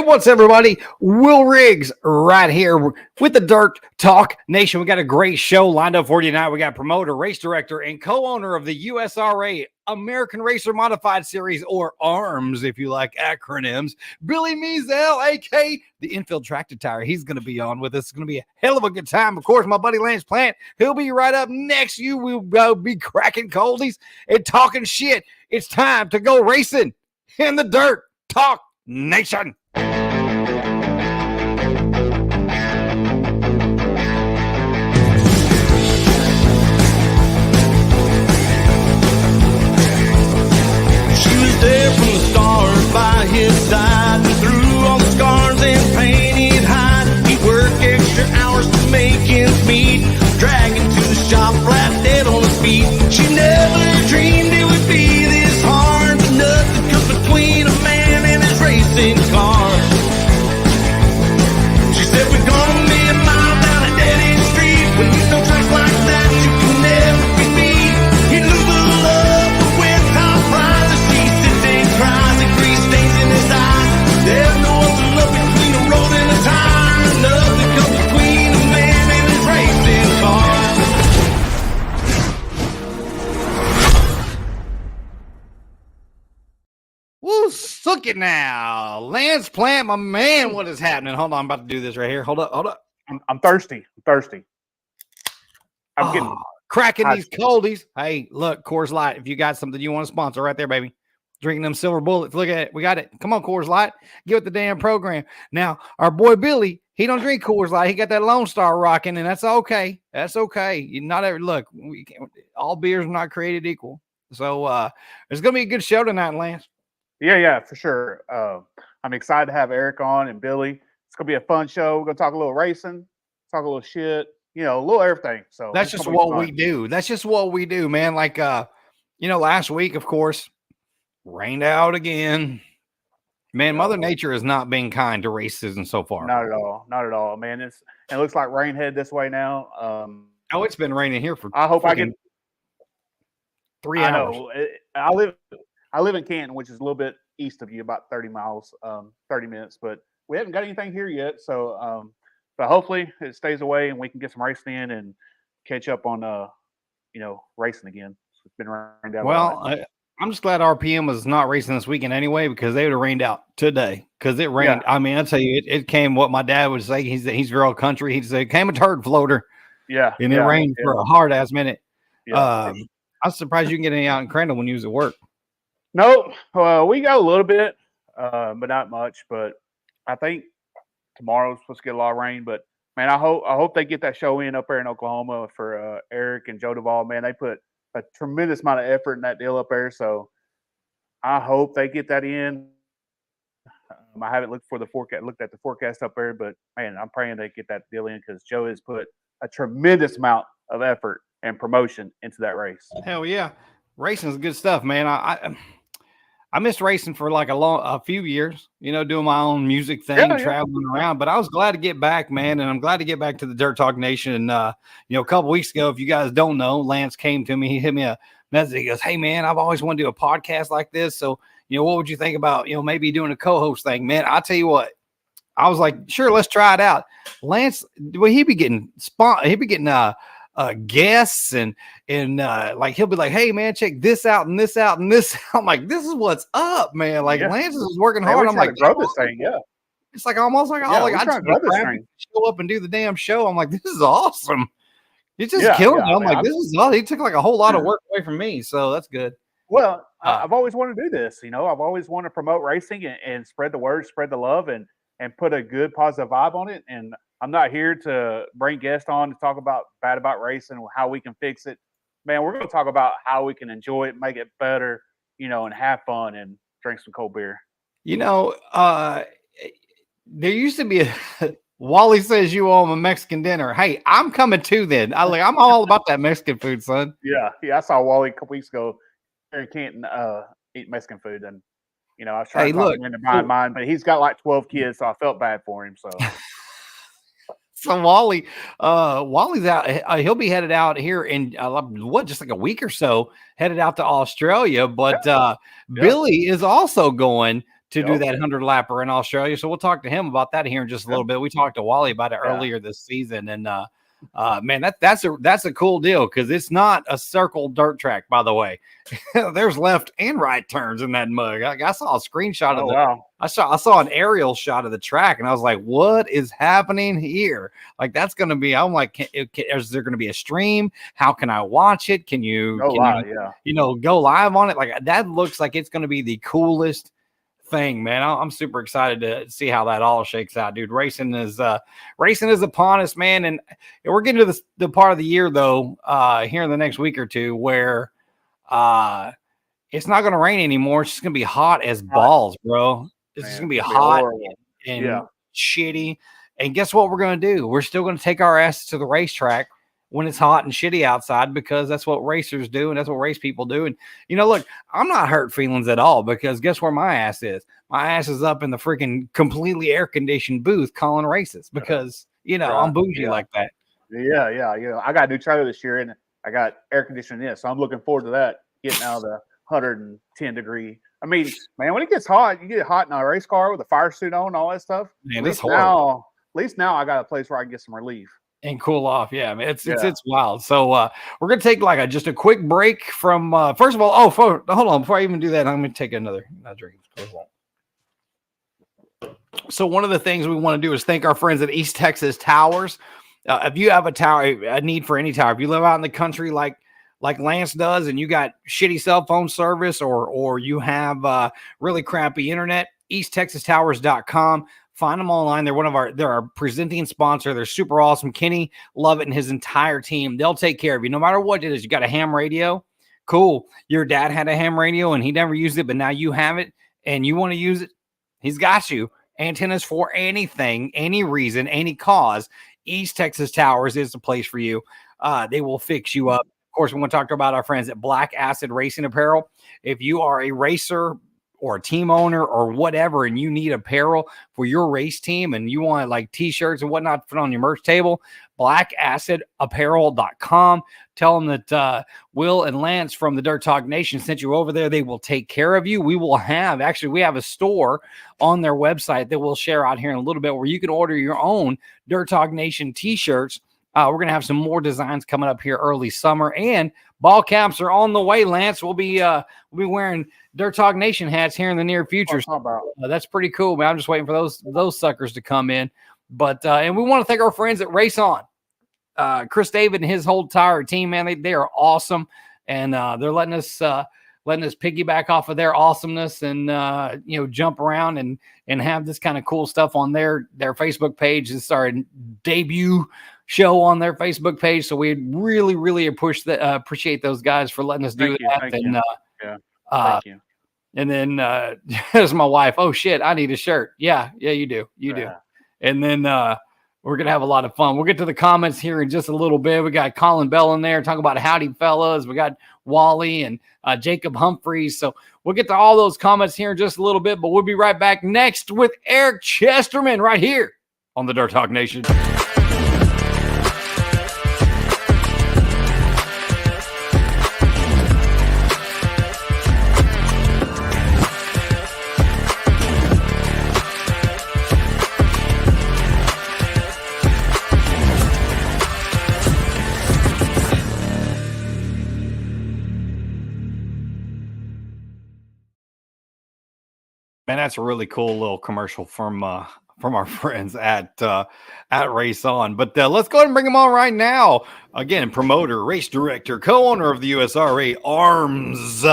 what's everybody? Will Riggs right here with the Dirt Talk Nation. We got a great show lined up for you tonight. We got promoter, race director, and co-owner of the USRA American Racer Modified Series, or ARMS if you like acronyms, Billy Meazell, aka the infield tractor tire. He's going to be on with us. It's going to be a hell of a good time. Of course, my buddy Lance Plant, he'll be right up next. You will be cracking coldies and talking shit. It's time to go racing in the Dirt Talk Nation. There from the start by his side, and through all the scars and pain he'd hide, he'd work extra hours to make ends meet, dragging to the shop flat dead on his feet. She never dreamed it would be this hard, but nothing comes between a man and his racing car. She said we're gonna be a mile down a dead-end street. When you know tracks like that, you can never be beat. You lose the love, but when time flies, cries and grease stains in his eyes. There's no other love between a road and a tire. Nothing comes between a man and his racing car. Woo, suck it now. Lance Plant, my man, what is happening? Hold on, I'm about to do this right here. Hold up. I'm thirsty. I'm getting cracking these coldies. Hey, look, Coors Light, if you got something you want to sponsor right there, baby. Drinking them silver bullets. Look at it. We got it. Come on, Coors Light. Get with the damn program. Now, our boy Billy, he don't drink Coors Light. He got that Lone Star rocking, and that's okay. That's okay. You not every look. All beers are not created equal. So it's gonna be a good show tonight, Lance. Yeah, for sure. I'm excited to have Erick on and Billy. It's gonna be a fun show. We're gonna talk a little racing, talk a little shit, a little everything. So that's just what we do. That's just what we do, man. Like last week, of course, rained out again. Man, Mother Nature is not being kind to racism so far. Not at all, man. It looks like rain headed this way now. It's been raining here for I hope I can 3 hours. I live in Canton, which is a little bit east of you, about 30 miles, 30 minutes, but we haven't got anything here yet. So but hopefully it stays away and we can get some racing in and catch up on racing again. It's been rained out. Well, I'm just glad RPM was not racing this weekend anyway, because they would have rained out today. Because it rained. Yeah. I mean, I'll tell you, it came what my dad would say. He's real country. He'd say it came a turd floater. Yeah. And it rained for a hard ass minute. Yeah. I was surprised you can get any out in Crandall when you was at work. Nope. We got a little bit, but not much. But I think tomorrow's supposed to get a lot of rain. But man, I hope they get that show in up there in Oklahoma for Erick and Joe Duvall. Man, they put a tremendous amount of effort in that deal up there, so I hope they get that in. I haven't looked at the forecast up there, but man, I'm praying they get that deal in because Joe has put a tremendous amount of effort and promotion into that race. Hell yeah, racing is good stuff, man. I missed racing for like a few years, doing my own music thing, traveling around. But I was glad to get back, man, and I'm glad to get back to the Dirt Talk Nation. And a couple weeks ago, if you guys don't know, Lance came to me. He hit me a message. He goes, "Hey, man, I've always wanted to do a podcast like this. So, what would you think about maybe doing a co-host thing, man?" I'll tell you what. I was like, "Sure, let's try it out." Lance, well, he'd be getting guests and like he'll be like, "Hey man, check this out and this out and this." I'm like, "This is what's up, man." Like Lance is working hard. I'm like, grow this thing, yeah. It's like almost like I just show up and do the damn show. I'm like, this is awesome. It's just killing me. I'm like, this is awesome. He took like a whole lot of work away from me, so that's good. Well, I've always wanted to do this. I've always wanted to promote racing and spread the word, spread the love, and put a good positive vibe on it. And I'm not here to bring guests on to talk bad about racing or how we can fix it. Man, we're going to talk about how we can enjoy it, make it better, and have fun and drink some cold beer. There used to be a Wally says you owe him a Mexican dinner. Hey, I'm coming too then. I'm all about that Mexican food, son. Yeah. I saw Wally a couple weeks ago here in Canton eat Mexican food. And, I was trying to talk him into buying mine, but he's got like 12 kids, so I felt bad for him. So So Wally's out. He'll be headed out here in just like a week or so, headed out to Australia. But Billy is also going to do that 100-lapper in Australia. So we'll talk to him about that here in just a little bit. We talked to Wally about it earlier this season, and man, that's a cool deal because it's not a circle dirt track, by the way. There's left and right turns in that mug. I saw a screenshot of it. I saw an aerial shot of the track, and I was like, "What is happening here?" Like that's going to be. I'm like, is there going to be a stream? How can I watch it? Can you go live on it? Like that looks like it's going to be the coolest thing, man. I'm super excited to see how that all shakes out, dude. Racing is upon us, man, and we're getting to the part of the year though, here in the next week or two, where it's not going to rain anymore. It's just going to be hot as balls, bro. It's just going to be hot and shitty. And guess what we're going to do? We're still going to take our asses to the racetrack when it's hot and shitty outside, because that's what racers do and that's what race people do. And, look, I'm not hurt feelings at all, because guess where my ass is? My ass is up in the freaking completely air-conditioned booth calling races because, I'm bougie like that. Yeah. I got a new trailer this year, and I got air conditioning in, so I'm looking forward to that, getting out of the 110-degree. I mean, man, when it gets hot, you get hot in a race car with a fire suit on, all that stuff. Man, it's horrible. At least now I got a place where I can get some relief and cool off. Yeah, man, it's wild. So we're gonna take just a quick break from first of all. Hold on, before I even do that, I'm gonna take another drink. So one of the things we want to do is thank our friends at East Texas Towers. If you have a need for any tower, if you live out in the country like Lance does, and you got shitty cell phone service, or you have really crappy internet, EastTexasTowers.com. Find them online. They're our presenting sponsor. They're super awesome. Kenny Lovett and his entire team, they'll take care of you no matter what it is. You got a ham radio? Cool. Your dad had a ham radio and he never used it, but now you have it and you want to use it. He's got you. Antennas for anything, any reason, any cause. East Texas Towers is the place for you. They will fix you up. Of course, we want to talk about our friends at Black Acid Racing Apparel. If you are a racer or a team owner or whatever, and you need apparel for your race team and you want like t-shirts and whatnot to put on your merch table, blackacidapparel.com. Tell them that Will and Lance from the Dirt Talk Nation sent you over there. They will take care of you. We have a store on their website that we'll share out here in a little bit where you can order your own Dirt Talk Nation t-shirts. We're going to have some more designs coming up here early summer, and ball caps are on the way, Lance. We'll be wearing Dirt Talk Nation hats here in the near future. That's pretty cool, man. I'm just waiting for those suckers to come in. But and we want to thank our friends at Race On. Chris David and his whole entire team, man, they are awesome, and they're letting us piggyback off of their awesomeness and jump around and have this kind of cool stuff on their Facebook page. It's our debut show on their Facebook page, so we really, really appreciate those guys for letting us do that. Thank you. And then there's my wife. Oh shit, I need a shirt. Yeah, you do. And then we're gonna have a lot of fun. We'll get to the comments here in just a little bit. We got Colin Bell in there talking about howdy fellas. We got Wally and Jacob Humphreys. So we'll get to all those comments here in just a little bit, but we'll be right back next with Erick Chesterman right here on the Dirt Talk Nation. Man, that's a really cool little commercial from our friends at Race On. But let's go ahead and bring them on right now. Again, promoter, race director, co-owner of the USRA ARMS.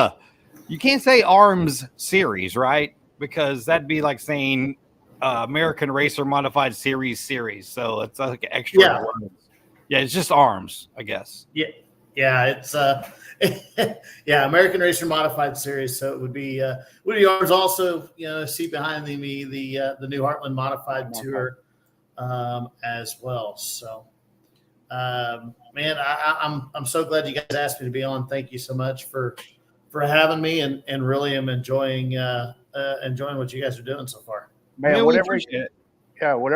You can't say ARMS Series, right? Because that'd be like saying American Racer Modified Series. So it's like an extra word. Yeah, it's just ARMS, I guess. Yeah, it's American Racer Modified Series. So it would be ARMS. Also, see behind me the new Heartland Modified Tour as well. So, man, I'm so glad you guys asked me to be on. Thank you so much for having me, and really am enjoying what you guys are doing so far. Man, whatever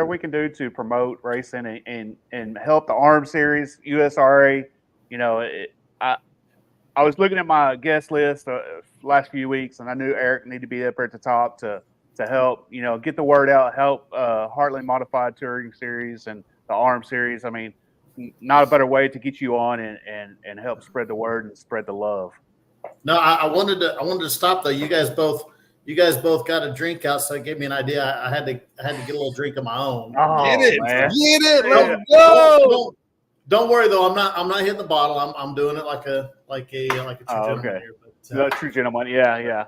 we can do to promote racing and help the ARMS Series, USRA. I was looking at my guest list last few weeks, and I knew Erick needed to be up at the top to to help, get the word out, help Heartland Modified Touring Series and the ARM Series. I mean, not a better way to get you on and help spread the word and spread the love. No, I wanted to stop though. You guys both got a drink out, so it gave me an idea. I had to get a little drink of my own. Oh, Get it, man. get it, let's go. Don't worry though. I'm not hitting the bottle. I'm doing it like a true gentleman okay. here. The true gentleman. Yeah.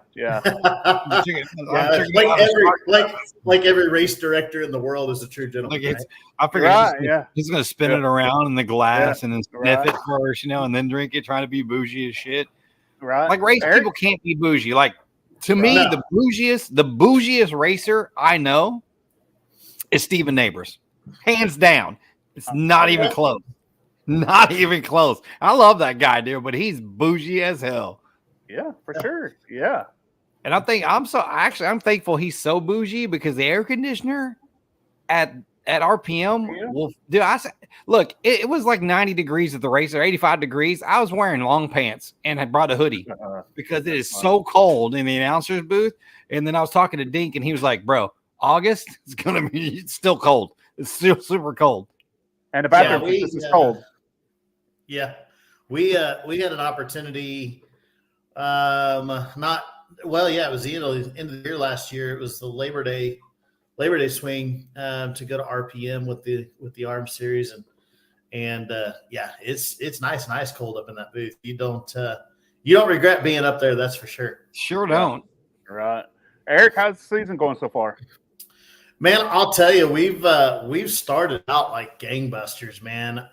Like every race director in the world is a true gentleman. Like I figured he's gonna spin Yeah. it around in the glass and then sniff Right. it first, and then drink it, trying to be bougie as shit. Right. Like race Eric? people can't be bougie. Like to me, No. the bougiest racer I know is Steven Neighbors, hands down. It's not even close. Not even close. I love that guy, dude, but he's bougie as hell. Yeah, for sure. Yeah. And I'm thankful he's so bougie because the air conditioner at RPM will do. Look, it was like 90 degrees at the race, or 85 degrees. I was wearing long pants and had brought a hoodie because it is so cold in the announcer's booth. And then I was talking to Dink, and he was like, "Bro, August is gonna be still cold. It's still super cold." And the bathroom is cold. Yeah, we had an opportunity. It was the end of the year last year. It was the Labor Day swing to go to RPM with the ARM series, and it's nice and ice cold up in that booth. You don't regret being up there, that's for sure. Sure don't. Right, Eric, how's the season going so far? Man, I'll tell you, we've started out like gangbusters, man.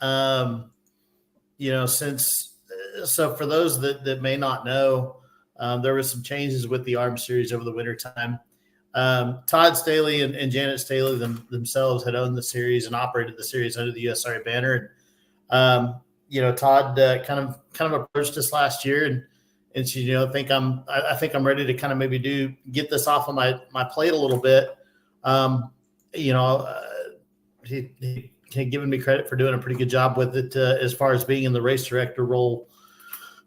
So for those that may not know, there were some changes with the ARM series over the wintertime. Todd Staley and Janet Staley themselves had owned the series and operated the series under the USRA banner. Todd kind of approached us last year and she, I think I'm ready to kind of maybe get this off of my plate a little bit. He had given me credit for doing a pretty good job with it as far as being in the race director role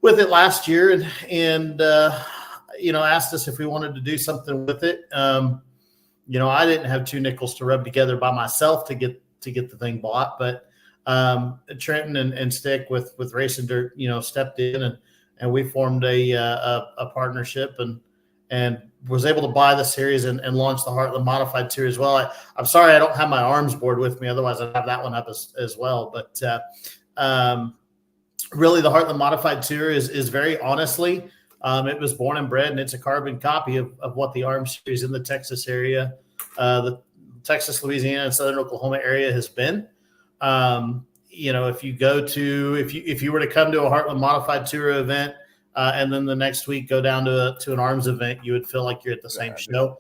with it last year, and asked us if we wanted to do something with it. I didn't have two nickels to rub together by myself to get the thing bought, but Trenton and Stick with Racing Dirt, stepped in and we formed a partnership and was able to buy the series and launch the Heartland Modified Tour as well. I'm sorry I don't have my arms board with me. Otherwise, I'd have that one up as well. But really, the Heartland Modified Tour is very honestly, it was born and bred, and it's a carbon copy of what the ARM series in the Texas area, the Texas, Louisiana, and Southern Oklahoma area has been. If you were to come to a Heartland Modified Tour event, and then the next week go down to an ARMS event, you would feel like you're at the same show.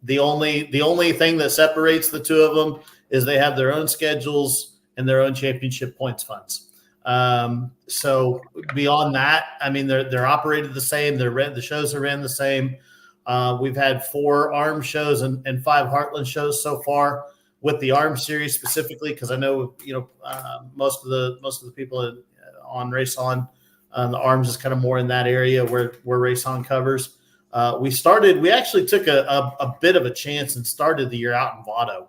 The only thing that separates the two of them is they have their own schedules and their own championship points funds. So beyond that, I mean, they're operated the same. The shows are ran the same. We've had 4 ARM shows and 5 Heartland shows so far with the ARM series specifically, because I know most of the people on Race On. The ARMS is kind of more in that area where Race On covers. We actually took a bit of a chance and started the year out in Vado,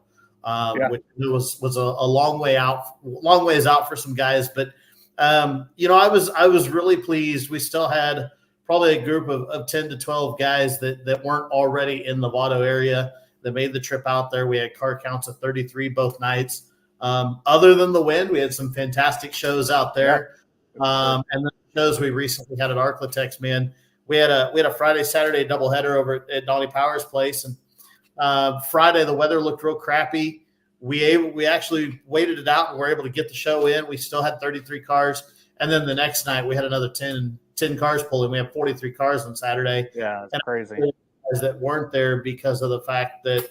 which was a long ways out for some guys. But I was really pleased. We still had probably a group of 10 to 12 guys that weren't already in the Vado area that made the trip out there. We had car counts of 33 both nights. Other than the wind, we had some fantastic shows out there. And then shows we recently had at Arklatex, man. We had a Friday, Saturday doubleheader over at Donnie Power's place, and Friday the weather looked real crappy. We actually waited it out and were able to get the show in. We still had 33 cars, and then the next night we had another 10 cars pull in. We had 43 cars on Saturday. Yeah, it's crazy. That weren't there because of the fact that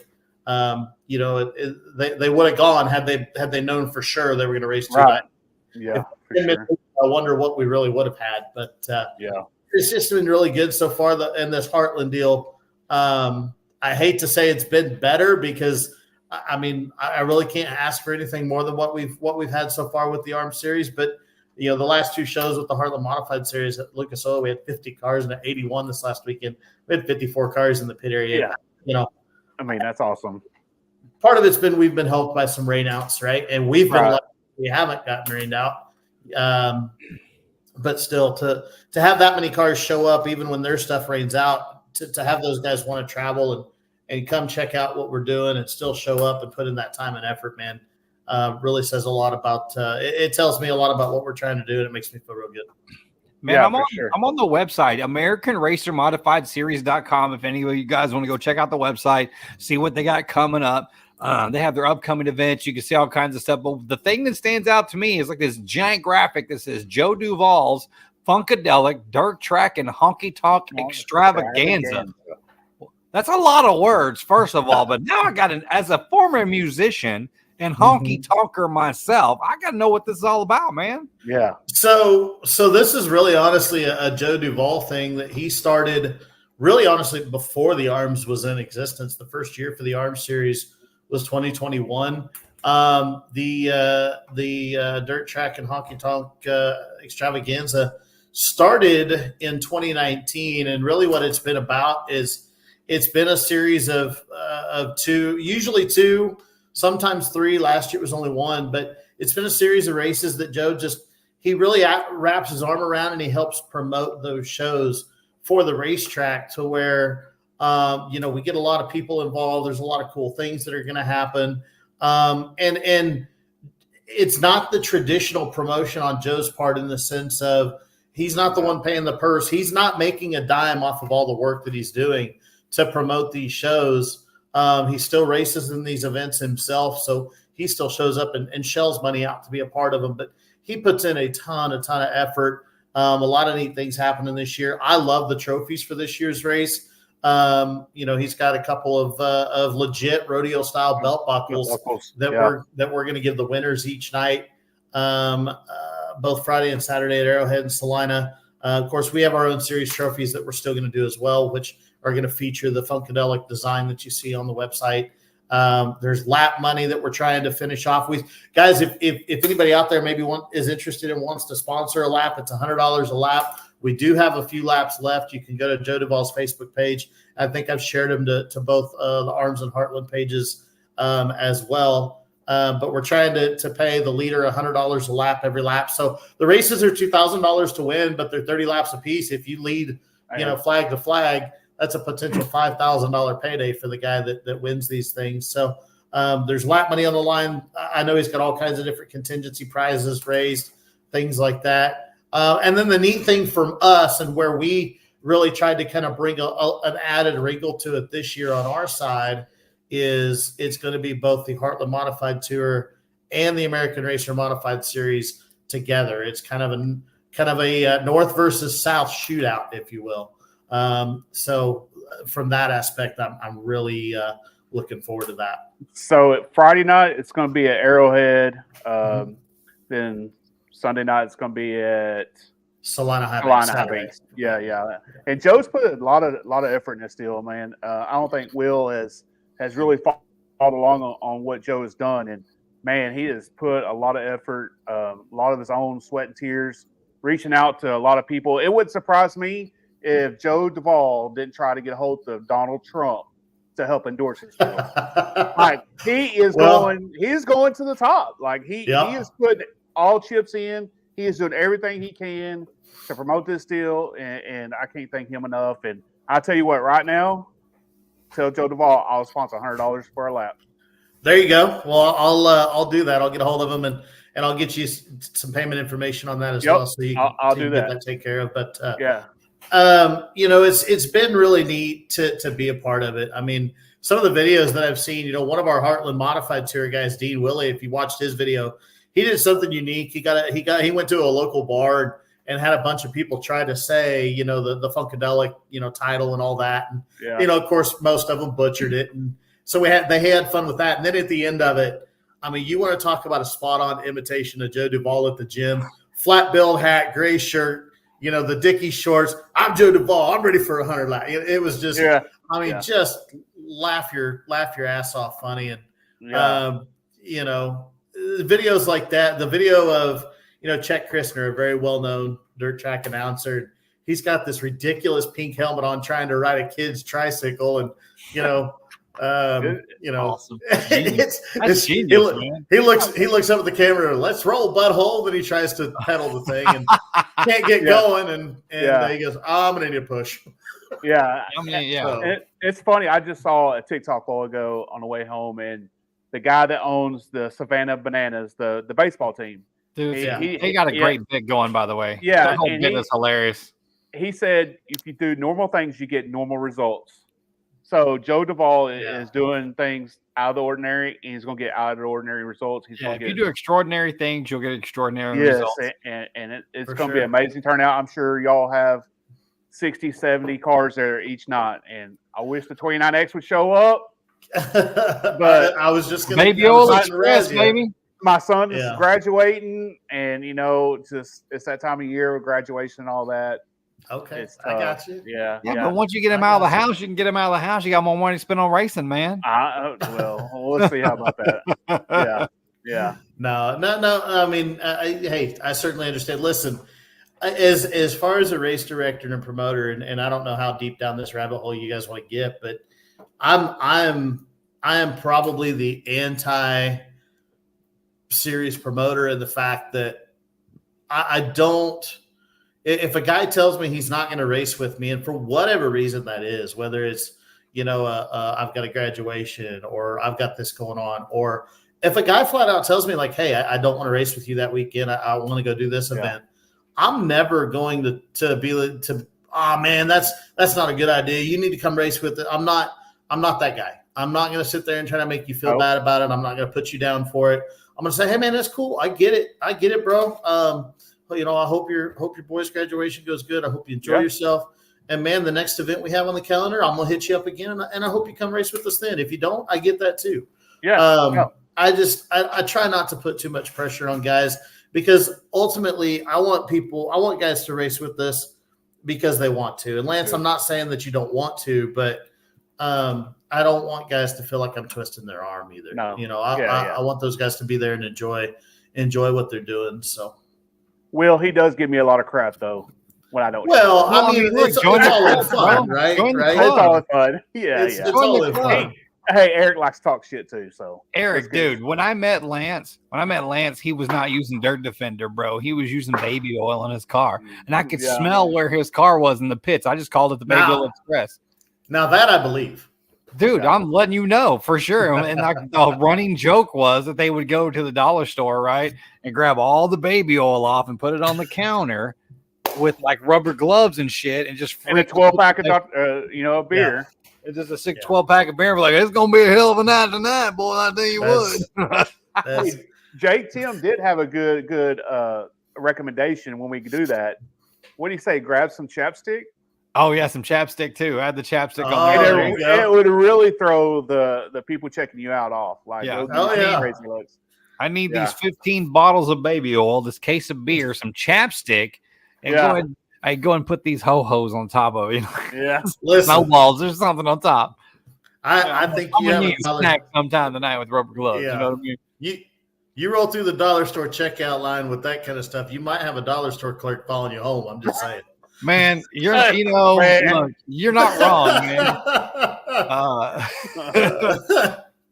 they would have gone had they known for sure they were going to race 2 nights. Yeah, for sure. I wonder what we really would have had, but it's just been really good so far. In this Heartland deal, I hate to say it's been better because I mean I really can't ask for anything more than what we've had so far with the ARM series. But the last 2 shows with the Heartland Modified Series at Lucas Oil, we had 50 cars and at 81 this last weekend. We had 54 cars in the pit area. you know, I mean, that's awesome. part of it's been we've been helped by some rainouts, right? And we've been Right. lucky we haven't gotten rained out. But still, to have that many cars show up, even when their stuff rains out, to have those guys want to travel and come check out what we're doing and still show up and put in that time and effort, man, really says a lot about. It tells me a lot about what we're trying to do, and it makes me feel real good. Man, Yeah, I'm on the website, AmericanRacerModifiedSeries.com. If any of you guys want to go check out the website, see what they got coming up. They have their upcoming events. You can see all kinds of stuff. But the thing that stands out to me is like this giant graphic that says Joe Duvall's Funkadelic Dirt Track and Honky Tonk Extravaganza. That's a lot of words, first of all. But now I got as a former musician and honky tonker myself, I got to know what this is all about, man. Yeah. So this is really honestly a Joe Duvall thing that he started really honestly before the ARMS was in existence. The first year for the ARMS series was 2021. The Dirt Track and Honky Tonk Extravaganza started in 2019, and really what it's been about is it's been a series of two, usually two, sometimes three. Last year it was only one, but it's been a series of races that Joe he really wraps his arm around, and he helps promote those shows for the racetrack to where, we get a lot of people involved. There's a lot of cool things that are going to happen. And it's not the traditional promotion on Joe's part in the sense of he's not the one paying the purse. He's not making a dime off of all the work that he's doing to promote these shows. He still races in these events himself. So he still shows up and shells money out to be a part of them, but he puts in a ton of effort. A lot of neat things happening this year. I love the trophies for this year's race. He's got a couple of legit rodeo style belt buckles that we're going to give the winners each night, both Friday and Saturday at Arrowhead and Salina. Of course, we have our own series trophies that we're still going to do as well, which are going to feature the Funkadelic design that you see on the website. There's lap money that we're trying to finish off with. Guys, if anybody out there maybe is interested and wants to sponsor a lap, it's $100 a lap. We do have a few laps left. You can go to Joe Duvall's Facebook page. I think I've shared them to both the ARMS and Heartland pages as well. But we're trying to pay the leader $100 a lap every lap. So the races are $2,000 to win, but they're 30 laps apiece. If you lead, flag to flag, that's a potential $5,000 payday for the guy that wins these things. So there's lap money on the line. I know he's got all kinds of different contingency prizes raised, things like that. And then the neat thing from us and where we really tried to kind of bring an added wrinkle to it this year on our side is it's going to be both the Heartland Modified Tour and the American Racer Modified Series together. It's kind of a North versus South shootout, if you will. So from that aspect, I'm really looking forward to that. So Friday night, it's going to be at Arrowhead. Then Sunday night, it's going to be at Salina High Banks. Yeah. And Joe's put a lot of effort in this deal, man. I don't think Will has really followed along on what Joe has done. And, man, he has put a lot of effort, a lot of his own sweat and tears, reaching out to a lot of people. It would surprise me if Joe Duvall didn't try to get a hold of Donald Trump to help endorse his deal. Like, he's going to the top. Like, he is putting all chips in. He is doing everything he can to promote this deal, and I can't thank him enough. And I tell you what, right now, tell Joe Duvall I'll sponsor $100 for a lap. There you go. Well, I'll do that. I'll get a hold of him and I'll get you some payment information on that as well, so you can, I'll do that. Get that taken care of. But it's been really neat to be a part of it. I mean, some of the videos that I've seen, one of our Heartland Modified Tour guys, Dean Willie, if you watched his video, he did something unique. He went to a local bar and had a bunch of people try to say, the Funkadelic, title and all that. And, of course, most of them butchered it. And so they had fun with that. And then at the end of it, I mean, you want to talk about a spot on imitation of Joe Duvall at the gym, flat billed hat, gray shirt, the Dickie shorts. I'm Joe Duvall. I'm ready for 100 laps. It was just, just laugh your ass off funny. And, videos like that, the video of, Chet Christner, a very well-known dirt track announcer, he's got this ridiculous pink helmet on, trying to ride a kid's tricycle, and Awesome. Genius. it's Genius, man. he looks up at the camera. Let's roll, butthole. Then he tries to pedal the thing and can't get going, and he goes, "Oh, I'm gonna need a push." Yeah, I mean, yeah. So, it's funny. I just saw a TikTok a while ago on the way home, and the guy that owns the Savannah Bananas, the baseball team, Dude, he he got a great bit going, by the way. Yeah, that whole and bit is hilarious. he said if you do normal things, you get normal results. So Joe Duvall is doing things out of the ordinary, and he's going to get out of the ordinary results. He's going to if you do extraordinary things, you'll get extraordinary results. And it's going to be an amazing turnout. I'm sure y'all have 60, 70 cars there each night, and I wish the 29X would show up. but I was just going to Baby Oil Express, baby. My son is graduating, and it's that time of year with graduation and all that. Okay, I got you. Yeah. But once you get him out of the house, you can get him out of the house. You got more money to spend on racing, man. Well, we'll see how about that. Yeah. No. I mean, hey, I certainly understand. Listen, as far as a race director and a promoter, and I don't know how deep down this rabbit hole you guys want to get, but I am probably the anti-series promoter in the fact that I don't. If a guy tells me he's not going to race with me, and for whatever reason that is, whether it's, I've got a graduation or I've got this going on, or if a guy flat out tells me like, hey, I don't want to race with you that weekend, I want to go do this event, I'm never going to be oh man, that's not a good idea. You need to come race with it. I'm not that guy. I'm not going to sit there and try to make you feel bad about it. I'm not going to put you down for it. I'm going to say, hey man, that's cool. I get it, bro. I hope your boy's graduation goes good. I hope you enjoy yourself. And man, the next event we have on the calendar, I'm gonna hit you up again, and I hope you come race with us then. If you don't, I get that too. I try not to put too much pressure on guys, because ultimately I want guys to race with us because they want to. And Lance, I'm not saying that you don't want to, but I don't want guys to feel like I'm twisting their arm either. No. I want those guys to be there and enjoy what they're doing. So. Will, he does give me a lot of crap though when I don't. Well, I mean, it's all in fun, right? It's all in fun. It's all in fun. Hey, Eric likes to talk shit too. So Eric, dude, when I met Lance, he was not using Dirt Defender, bro. He was using baby oil in his car, and I could smell where his car was in the pits. I just called it the Baby Oil Express. Now that I believe. Dude, I'm letting you know for sure. And the running joke was that they would go to the dollar store, right, and grab all the baby oil off and put it on the counter with like rubber gloves and shit, and just a 12-pack of beer. It's just a 12-pack of beer. We're like, it's gonna be a hell of a night tonight, boy. I tell you what. Jake Tim did have a good recommendation when we could do that. What do you say? Grab some chapstick. Oh yeah, some chapstick too. I had the chapstick on there. It would really throw the people checking you out off. Like, crazy looks. I need these 15 bottles of baby oil, this case of beer, some chapstick, and go and put these ho-hos on top of it. Snowballs. There's something on top. I think I'm gonna need a snack sometime tonight with rubber gloves. Yeah. You know what I mean? You roll through the dollar store checkout line with that kind of stuff, you might have a dollar store clerk following you home. I'm just saying. Man, look, you're not wrong, man.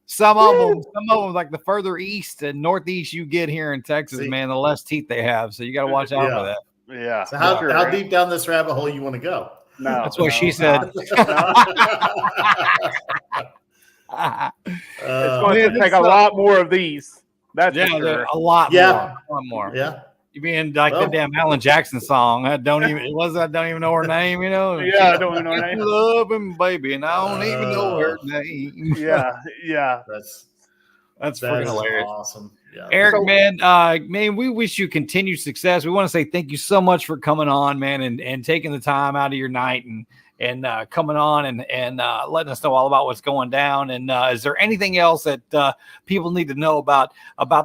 Some of them, like the further east and northeast you get here in Texas, man, the less teeth they have. So you got to watch out for that. Yeah. So how deep down this rabbit hole you want to go? No, that's what she said. It's going to take a lot more of these. That's for sure. A lot more. Yeah. You mean like the damn Alan Jackson song? I don't even know her name. You know? Yeah, I don't even know her name. Love him, baby, and I don't even know her name. Yeah. That's freaking hilarious. Awesome. Yeah. Eric, man, we wish you continued success. We want to say thank you so much for coming on, man, and taking the time out of your night and coming on and letting us know all about what's going down. And is there anything else that people need to know about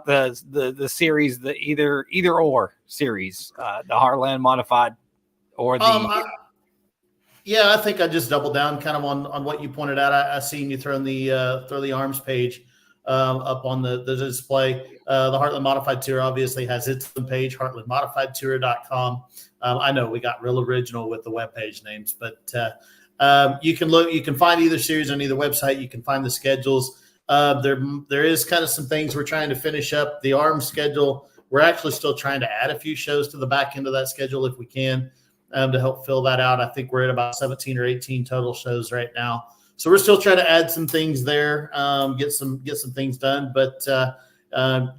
the series, the either or series, the Heartland Modified or the? I think I just doubled down kind of on what you pointed out. I seen you throw the arms page. up on the display. The Heartland Modified Tour obviously has its own page, heartlandmodifiedtour.com. I know we got real original with the webpage names, but you can find either series on either website. You can find the schedules. There is kind of some things we're trying to finish up. The ARM schedule, we're actually still trying to add a few shows to the back end of that schedule if we can, to help fill that out. I think we're at about 17 or 18 total shows right now. So we're still trying to add some things there, get some things done. But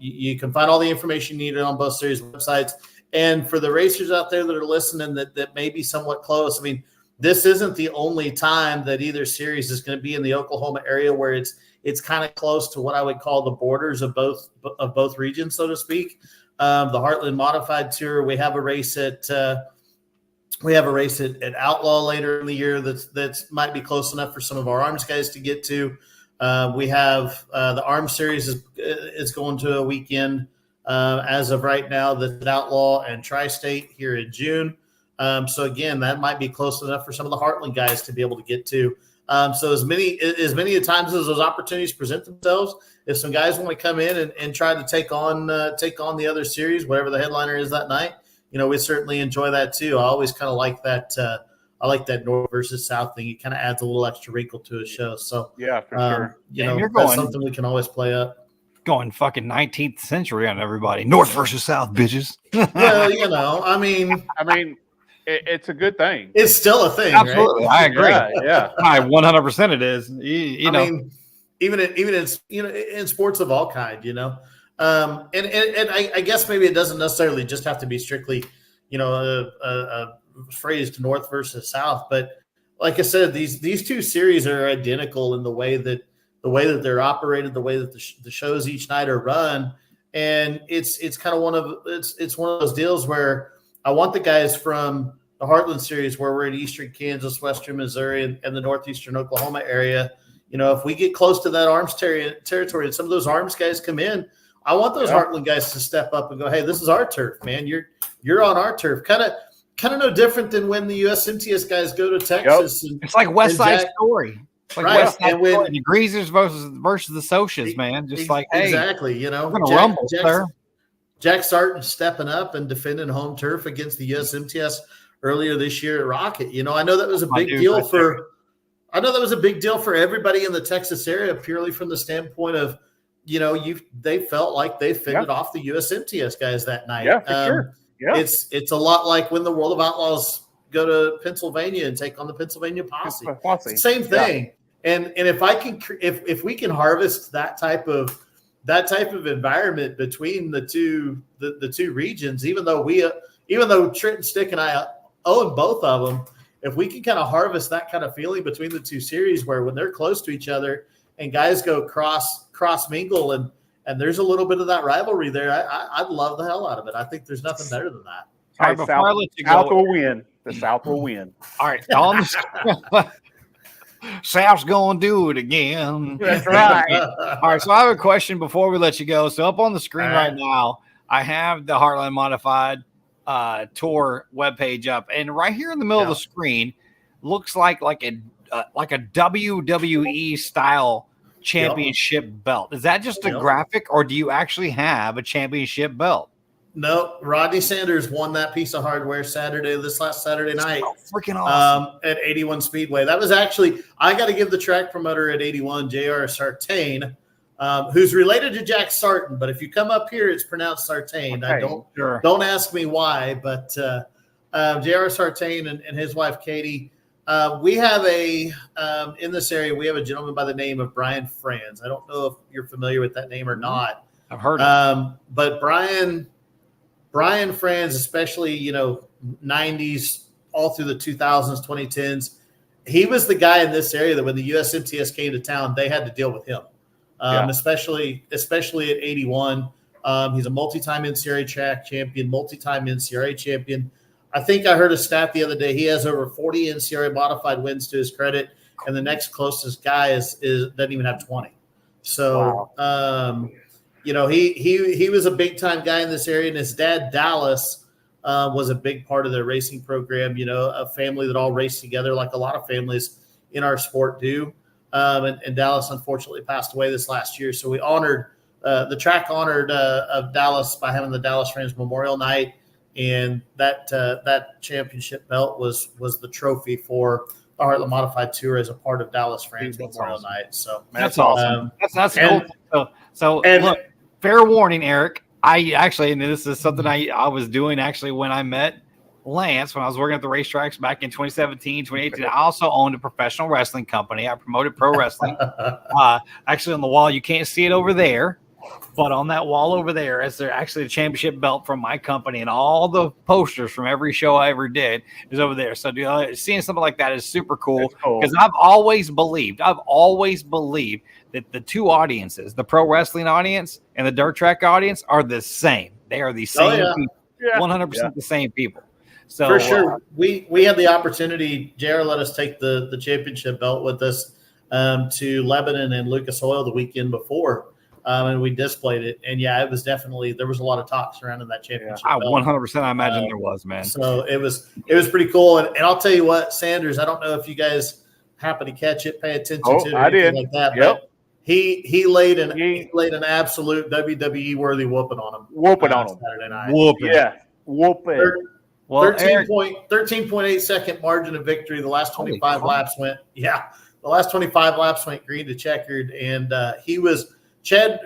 you can find all the information needed on both series websites. And for the racers out there that are listening that may be somewhat close, I mean, this isn't the only time that either series is going to be in the Oklahoma area where it's kind of close to what I would call the borders of both regions, so to speak. The Heartland Modified Tour, we have a race at Outlaw later in the year that's might be close enough for some of our arms guys to get to. We have the Arms Series is going to a weekend as of right now that's at Outlaw and Tri-State here in June. So again, that might be close enough for some of the Heartland guys to be able to get to. So as many times as those opportunities present themselves, if some guys want to come in and try to take on the other series, whatever the headliner is that night, we certainly enjoy that too. I always kind of like that. I like that North versus South thing. It kind of adds a little extra wrinkle to a show. So yeah, for sure. That's something we can always play up. Going fucking 19th century on everybody. North versus South, bitches. Well, I mean, it's a good thing. It's still a thing. Absolutely, right? I agree. Yeah. 100% it is. I mean, even in sports of all kind, and I guess maybe it doesn't necessarily just have to be strictly, a phrased North versus South, but like I said, these two series are identical in the way that they're operated, the way that the shows each night are run, and it's kind of one of those deals where I want the guys from the Heartland Series where we're in Eastern Kansas, Western Missouri, and the Northeastern Oklahoma area. If we get close to that arms territory and some of those arms guys come in, I want those Heartland guys to step up and go, hey, this is our turf, man. You're on our turf. Kind of no different than when the USMTS guys go to Texas. Yep. It's like West Side Story. It's like right. West Side Story. The Greasers versus the Socias, man. Just like, hey, exactly. we're going to rumble, sir. Jack Sarton stepping up and defending home turf against the USMTS earlier this year at Rocket. I know that was a big deal for everybody in the Texas area, purely from the standpoint of, they felt like they fended off the USMTS guys that night. Yeah, for sure. Yeah. It's a lot like when the World of Outlaws go to Pennsylvania and take on the Pennsylvania Posse. Same thing. Yeah. And if we can harvest that type of environment between the two regions, even though Trenton Stick and I own both of them, if we can kind of harvest that kind of feeling between the two series where when they're close to each other and guys go cross mingle and there's a little bit of that rivalry there, I'd love the hell out of it. I think there's nothing better than that. All right, before I let you go, will win. The South will win. All right, South's going to do it again. That's right. All right, so I have a question before we let you go. So up on the screen right now, I have the Heartland Modified Tour webpage up, and right here in the middle of the screen looks like a WWE style championship belt. Is that just a graphic, or do you actually have a championship belt? No, Rodney Sanders won that piece of hardware this last Saturday night. Oh, freaking awesome. At 81 Speedway. That was actually, I got to give the track promoter at 81, JR Sartain, who's related to Jack Sarton, but if you come up here, it's pronounced Sartain. Okay, don't ask me why, but JR Sartain and his wife Katie. We have in this area, we have a gentleman by the name of Brian Franz. I don't know if you're familiar with that name or not. I've heard of it. But Brian Franz, especially, 90s, all through the 2000s, 2010s, he was the guy in this area that when the USMTS came to town, they had to deal with him, especially at 81. He's a multi-time NCRA track champion, multi-time NCRA champion. I think I heard a stat the other day. He has over 40 NCRA modified wins to his credit, and the next closest guy doesn't even have 20. So, he was a big time guy in this area, and his dad Dallas was a big part of their racing program. A family that all raced together, like a lot of families in our sport do. and Dallas unfortunately passed away this last year. So we honored the track honored of Dallas by having the Dallas Rams Memorial Night, and that championship belt was the trophy for the Heartland Modified Tour as a part of Dallas Rams Memorial Night. So that's awesome. That's cool. So look, fair warning, Eric. I actually, and this is something I was doing actually when I met Lance, when I was working at the racetracks back in 2017, 2018. I also owned a professional wrestling company. I promoted pro wrestling. Actually, on the wall, you can't see it over there, but on that wall over there is there actually a championship belt from my company, and all the posters from every show I ever did is over there. So seeing something like that is super cool because I've always believed that the two audiences, the pro wrestling audience and the dirt track audience, are the same. They are the same people, 100% the same people. So for sure, we had the opportunity. JR let us take the championship belt with us to Lebanon and Lucas Oil the weekend before, and we displayed it. And it was definitely, there was a lot of talk surrounding that championship belt. 100%, I imagine there was, man. So it was pretty cool. And I'll tell you what, Sanders, I don't know if you guys happen to catch it, pay attention to it, or anything like that. Yep. But he laid an absolute WWE worthy whooping on him. Saturday night. Whooping. Well, 13.8 second margin of victory. The last 25 laps went, the last 25 laps went green to checkered. And he was Chad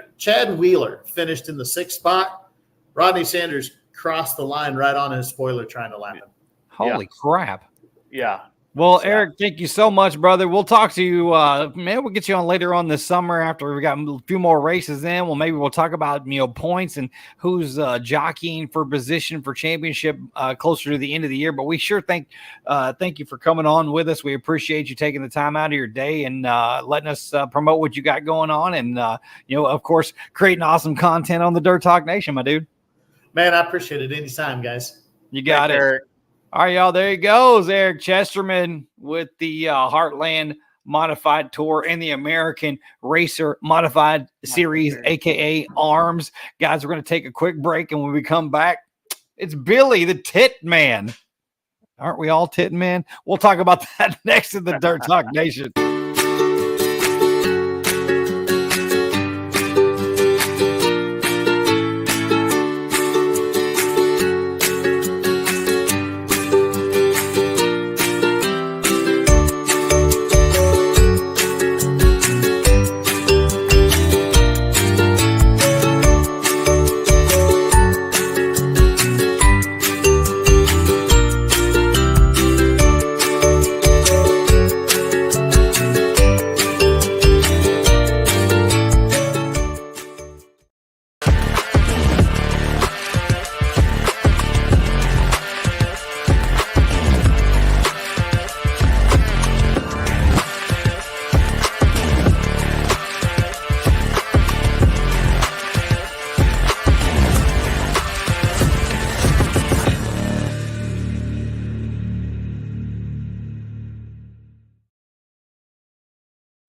Wheeler finished in the 6th spot. Rodney Sanders crossed the line right on his spoiler trying to lap him. Holy crap. Yeah. Well, Eric, thank you so much, brother. We'll talk to you. Man, we'll get you on later on this summer after we got a few more races in. Well, maybe we'll talk about points and who's jockeying for position for championship closer to the end of the year. But we sure thank you for coming on with us. We appreciate you taking the time out of your day and letting us promote what you got going on, and of course, creating awesome content on the Dirt Talk Nation, my dude. Man, I appreciate it. Anytime, guys. You got it. Eric. All right, y'all. There he goes, Eric Chesterman with the Heartland Modified Tour and the American Racer Modified Series, aka ARMS. Guys, we're going to take a quick break, and when we come back, it's Billy the Tit Man. Aren't we all Tit Man? We'll talk about that next in the Dirt Talk Nation.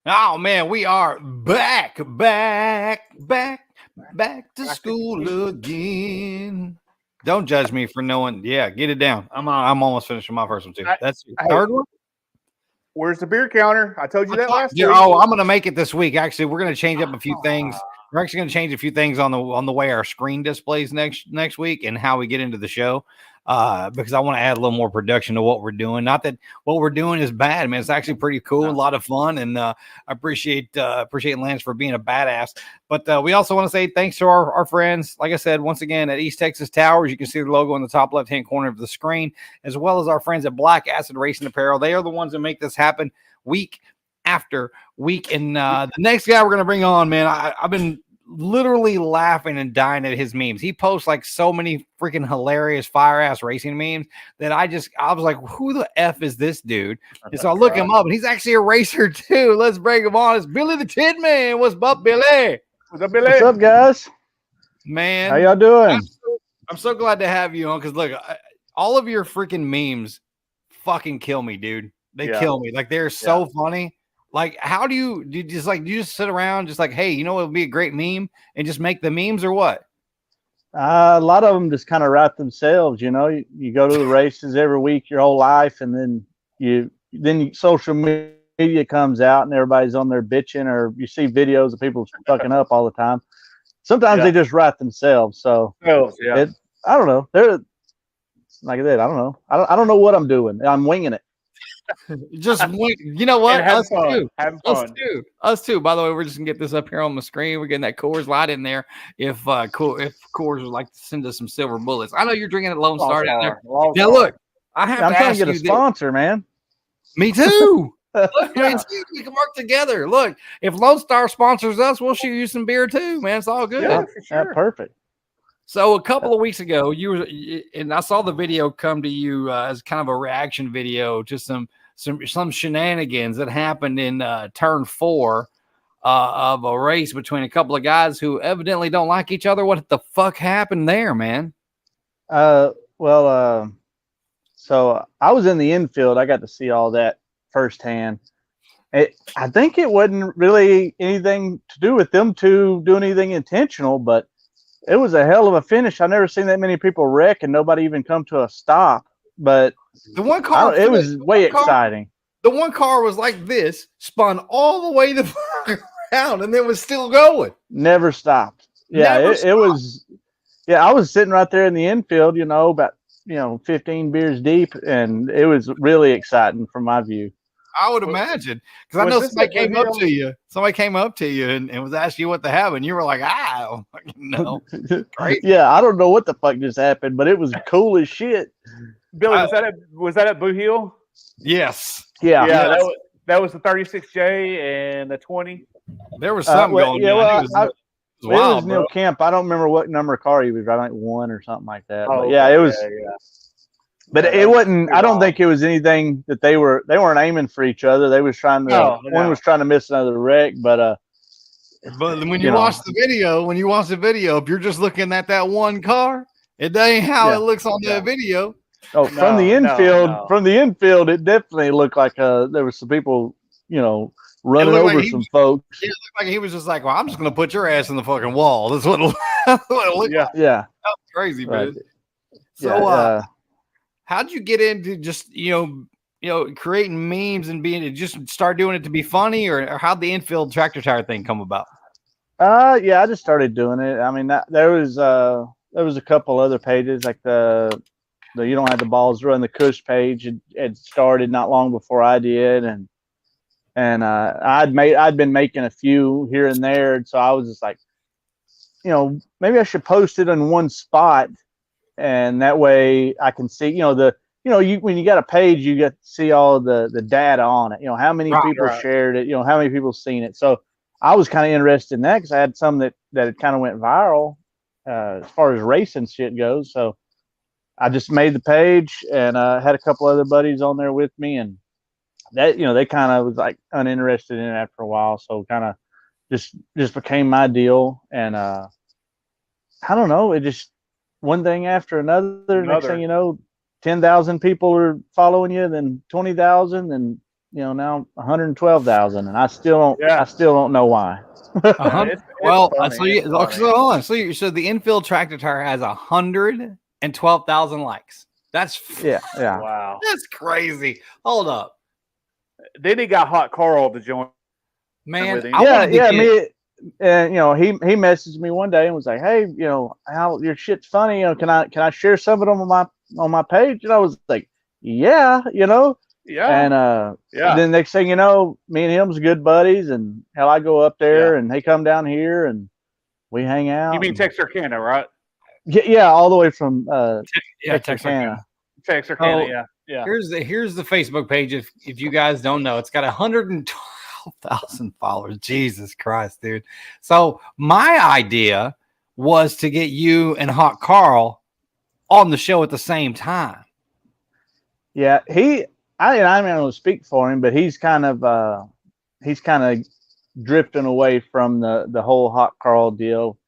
Oh man, we are back to school again. Don't judge me for knowing. Yeah, get it down. I'm almost finishing my first one too. That's the third one. Where's the beer counter? I told you that last week. Oh, I'm gonna make it this week. Actually, we're gonna change up a few things. We're actually gonna change a few things on the way our screen displays next week and how we get into the show. Because I want to add a little more production to what we're doing. Not that what we're doing is bad, man. It's actually pretty cool, a lot of fun, and I appreciate Lance for being a badass. But we also want to say thanks to our friends, like I said, once again, at East Texas Towers. You can see the logo in the top left-hand corner of the screen, as well as our friends at Black Acid Racing Apparel. They are the ones that make this happen week after week. And the next guy we're going to bring on, man, I've been literally laughing and dying at his memes. He posts like so many freaking hilarious fire ass racing memes that I was like, who the F is this dude? And so I look him up, and he's actually a racer too. Let's bring him on. It's Billy the Tit Man. What's up, Billy? What's up, Billy? What's up, guys? Man, how y'all doing? I'm so glad to have you on, because look, all of your freaking memes fucking kill me, dude. They kill me. Like, they're so funny. Like, how do you just sit around just like, hey, it would be a great meme, and just make the memes, or what? A lot of them just kind of write themselves. You go to the races every week your whole life, and then social media media comes out and everybody's on there bitching, or you see videos of people fucking up all the time. Sometimes they just write themselves. So yeah. I don't know. They're like I said, I don't know. I don't know what I'm doing. I'm winging it. Just wait. You know what? And having Us fun. too. Having Us fun. too. Us too. By the way, we're just gonna get this up here on the screen. We're getting that Coors Light in there. If Coors would like to send us some silver bullets, I know you're drinking at Lone Star down there. Now look, I have I'm to trying ask to get a you sponsor, man. Me too. Look, man, see, we can work together. Look, if Lone Star sponsors us, we'll shoot you some beer too, man. It's all good. Yeah, for sure. Perfect. So a couple of weeks ago, and I saw the video come to you as kind of a reaction video to some shenanigans that happened in turn 4 of a race between a couple of guys who evidently don't like each other. What the fuck happened there, man? So I was in the infield. I got to see all that firsthand. I think it wasn't really anything to do with them two doing anything intentional, but it was a hell of a finish. I've never seen that many people wreck and nobody even come to a stop. But the one car, it was way exciting. The one car was like this, spun all the way the fuck around, and then was still going. Never stopped. Yeah, it was. Yeah, I was sitting right there in the infield, about 15 beers deep, and it was really exciting from my view. I would imagine, because I know somebody came up to you. Somebody came up to you and was asking you what to have, and you were like, I don't fucking know. Yeah, I don't know what the fuck just happened, but it was cool as shit. Billy, was that at Blue Hill? Yes. Yeah. That was the 36J and the 20. There was something going on. It was Neil Kemp. I don't remember what number car he was. I think 1 or something like that. Oh, but yeah, it was. Yeah. But it wasn't. I don't think it was anything that they weren't aiming for each other. They was trying to. One was trying to miss another wreck, but when you watch the video, if you're just looking at that one car, it ain't how it looks on the video. Oh, from the infield, it definitely looked like there was some people, running over some folks. It looked like he was just like, well, I'm just going to put your ass in the fucking wall. That's what it looked like. Yeah. That was crazy, man. Right. So, how'd you get into just, creating memes and just start doing it to be funny, or how'd the infield tractor tire thing come about? Yeah, I just started doing it. I mean, there was a couple other pages, like the You Don't Have the Balls Run the Cush page had started not long before I did, and I'd been making a few here and there, and so I was just like, maybe I should post it in one spot, and that way I can see, when you got a page, you get to see all the data on it, how many people shared it, how many people seen it. So I was kind of interested in that because I had some that kind of went viral as far as racing shit goes. So I just made the page and had a couple other buddies on there with me, and that, they kind of was like uninterested in it after a while. So kind of just became my deal. And I don't know, it just one thing after another. Next thing you know, 10,000 people are following you, then 20,000, and now 112,000, and I still don't know why. Well, so the infield tractor tire has 112,000 likes. That's yeah. Wow, that's crazy. Hold up. Then he got Hot Carl to join. Man, me, and he messaged me one day and was like, "Hey, how your shit's funny. Can I share some of them on my page?" And I was like, "Yeah, And then next thing you know, me and him's good buddies, and hell, I go up there and they come down here and we hang out. You mean Texarkana, right? Yeah, all the way from Texarkana. Texarkana, yeah. Here's the Facebook page. If you guys don't know, it's got 112,000 followers. Jesus Christ, dude. So my idea was to get you and Hot Carl on the show at the same time. Yeah, I'm not going to speak for him, but he's kind of drifting away from the whole Hot Carl deal.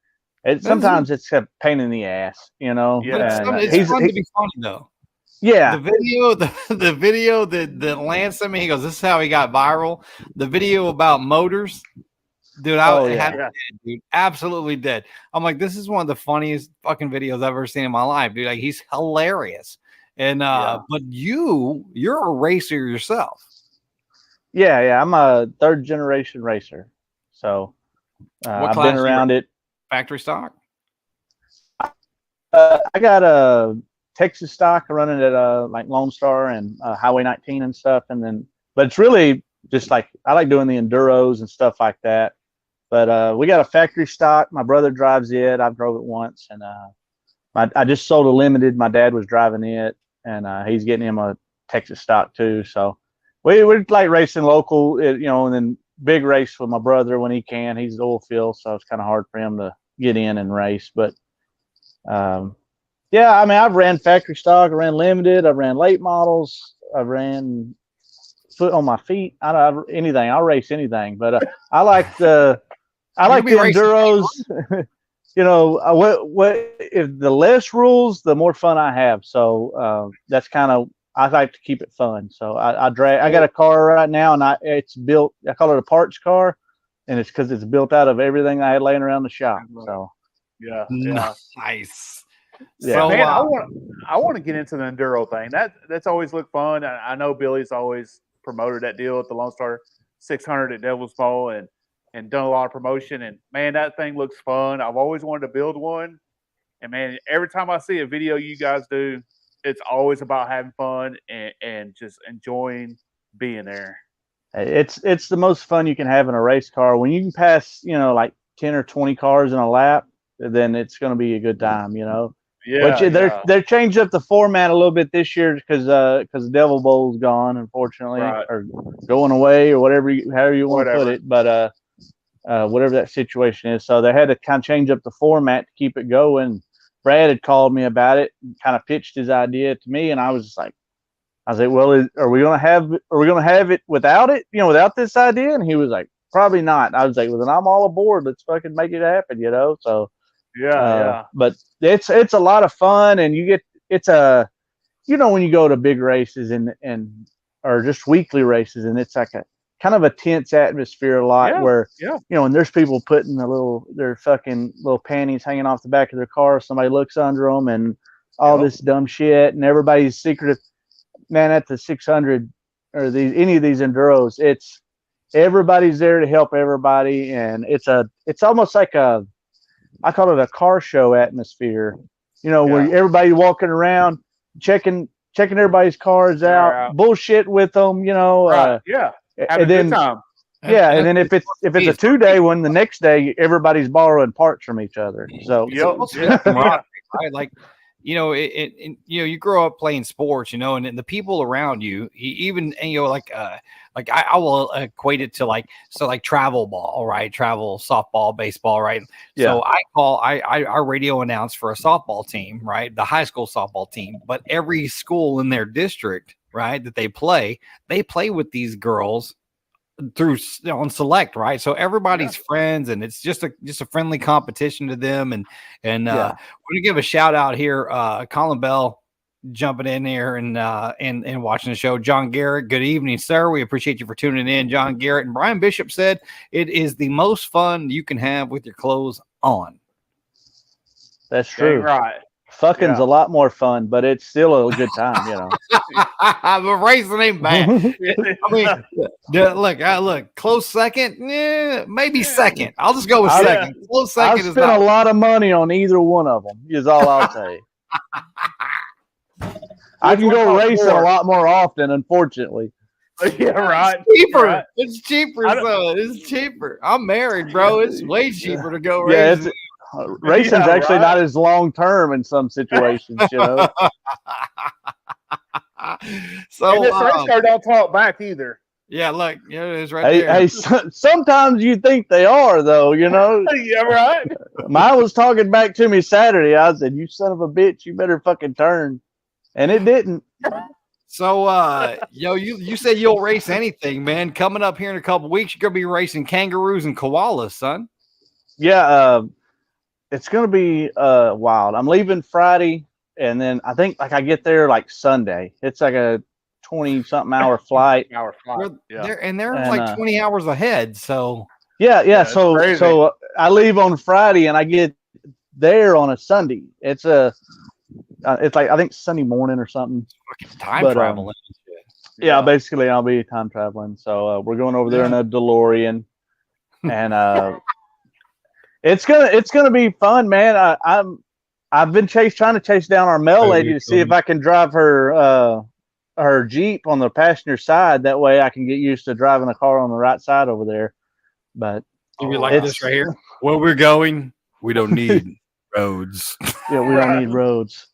Sometimes it's a pain in the ass, Yeah, it's fun to be funny though. Yeah, the video that Lance sent me, he goes, "This is how he got viral." The video about motors, dude. Dude, absolutely dead. I'm like, this is one of the funniest fucking videos I've ever seen in my life, dude. Like, he's hilarious. And but you're a racer yourself. Yeah. I'm a third generation racer. So What I've class been you around it. Factory stock? I got a Texas stock running at like Lone Star and Highway 19 and stuff. But it's really just like, I like doing the enduros and stuff like that. But we got a factory stock. My brother drives it. I've drove it once, and I just sold a limited. My dad was driving it, and he's getting him a Texas stock too. So we're like racing local, and then big race with my brother when he can. He's oil field, so it's kind of hard for him to get in and race. But yeah, I mean, I've ran factory stock, I ran limited, I ran late models, I ran foot on my feet. Anything. I'll race anything, but I like the enduros. What if the less rules, the more fun I have. So that's kind of, I like to keep it fun. So I got a car right now, and it's built. I call it a parts car, and it's because it's built out of everything I had laying around the shop. So Yeah. Nice. Yeah. So, Man, I want to get into the enduro thing. That's always looked fun. I know Billy's always promoted that deal at the Lone Star 600 at Devil's Bowl and done a lot of promotion. And man, that thing looks fun. I've always wanted to build one. And man, every time I see a video you guys do, it's always about having fun and just enjoying being there. It's the most fun you can have in a race car. When you can pass, like 10 or 20 cars in a lap, then it's going to be a good time, Yeah, Which they're changed up the format a little bit this year because the Devil Bowl's gone, unfortunately, Right. or going away, or however you want to put it. But whatever that situation is, so they had to kind of change up the format to keep it going. Brad had called me about it and kind of pitched his idea to me, and I was like, well, are we gonna have it without it, without this idea? And he was like, probably not. I was like, well, then I'm all aboard. Let's fucking make it happen, So. Yeah. But it's a lot of fun, and when you go to big races and or just weekly races, and it's like a kind of a tense atmosphere a lot where and there's people putting their fucking little panties hanging off the back of their car. Somebody looks under them and all this dumb shit, and everybody's secretive. Man, at the 600 or any of these enduros, it's everybody's there to help everybody, and it's almost like I call it a car show atmosphere, where everybody walking around, checking everybody's cars out, bullshit with them, Right. Having and then, a good time. And then if it's a 2-day one, the next day everybody's borrowing parts from each other. So right? Like, you grow up playing sports, and the people around you, even, like I will equate it to like travel ball, right? Travel softball, baseball, right? Yeah. So I radio announce for a softball team, right? The high school softball team, but every school in their district, right, that they play with these girls through on select, right? So everybody's friends, and it's just a friendly competition to them. And we're gonna give a shout out here, Colin Bell jumping in here and watching the show. John Garrett, good evening, sir. We appreciate you for tuning in. John Garrett and Brian Bishop said it is the most fun you can have with your clothes on. That's true. Dang right. Fucking's a lot more fun, but it's still a good time, But racing ain't bad. I mean, look, close second, maybe second. I'll just go with second. Close second. I spent a lot of money on either one of them. Is all I'll say. I can go racing a lot more often, unfortunately. Yeah, right. It's cheaper. Right. It's cheaper, son. It's cheaper. I'm married, bro. It's way cheaper to go racing. Racing's actually not as long term in some situations, So and this race car don't talk back either. Yeah, look, it's right there. Hey, sometimes you think they are, though, Yeah, right. Mine was talking back to me Saturday. I said, "You son of a bitch, you better fucking turn," and it didn't. So, you said you'll race anything, man. Coming up here in a couple weeks, you're gonna be racing kangaroos and koalas, son. Yeah, it's gonna be wild. I'm leaving Friday, and then I think I get there like Sunday. It's like a 20-something hour flight. They're like 20 hours ahead. So yeah. So I leave on Friday and I get there on a Sunday. It's like I think Sunday morning or something. Time traveling. Yeah, basically I'll be time traveling. So we're going over there in a DeLorean, and it's gonna be fun, man. I've been trying to chase down our mail lady to see if I can drive her Jeep on the passenger side. That way I can get used to driving a car on the right side over there. But you like this right here. Where we're going, we don't need roads. Yeah, we don't need roads.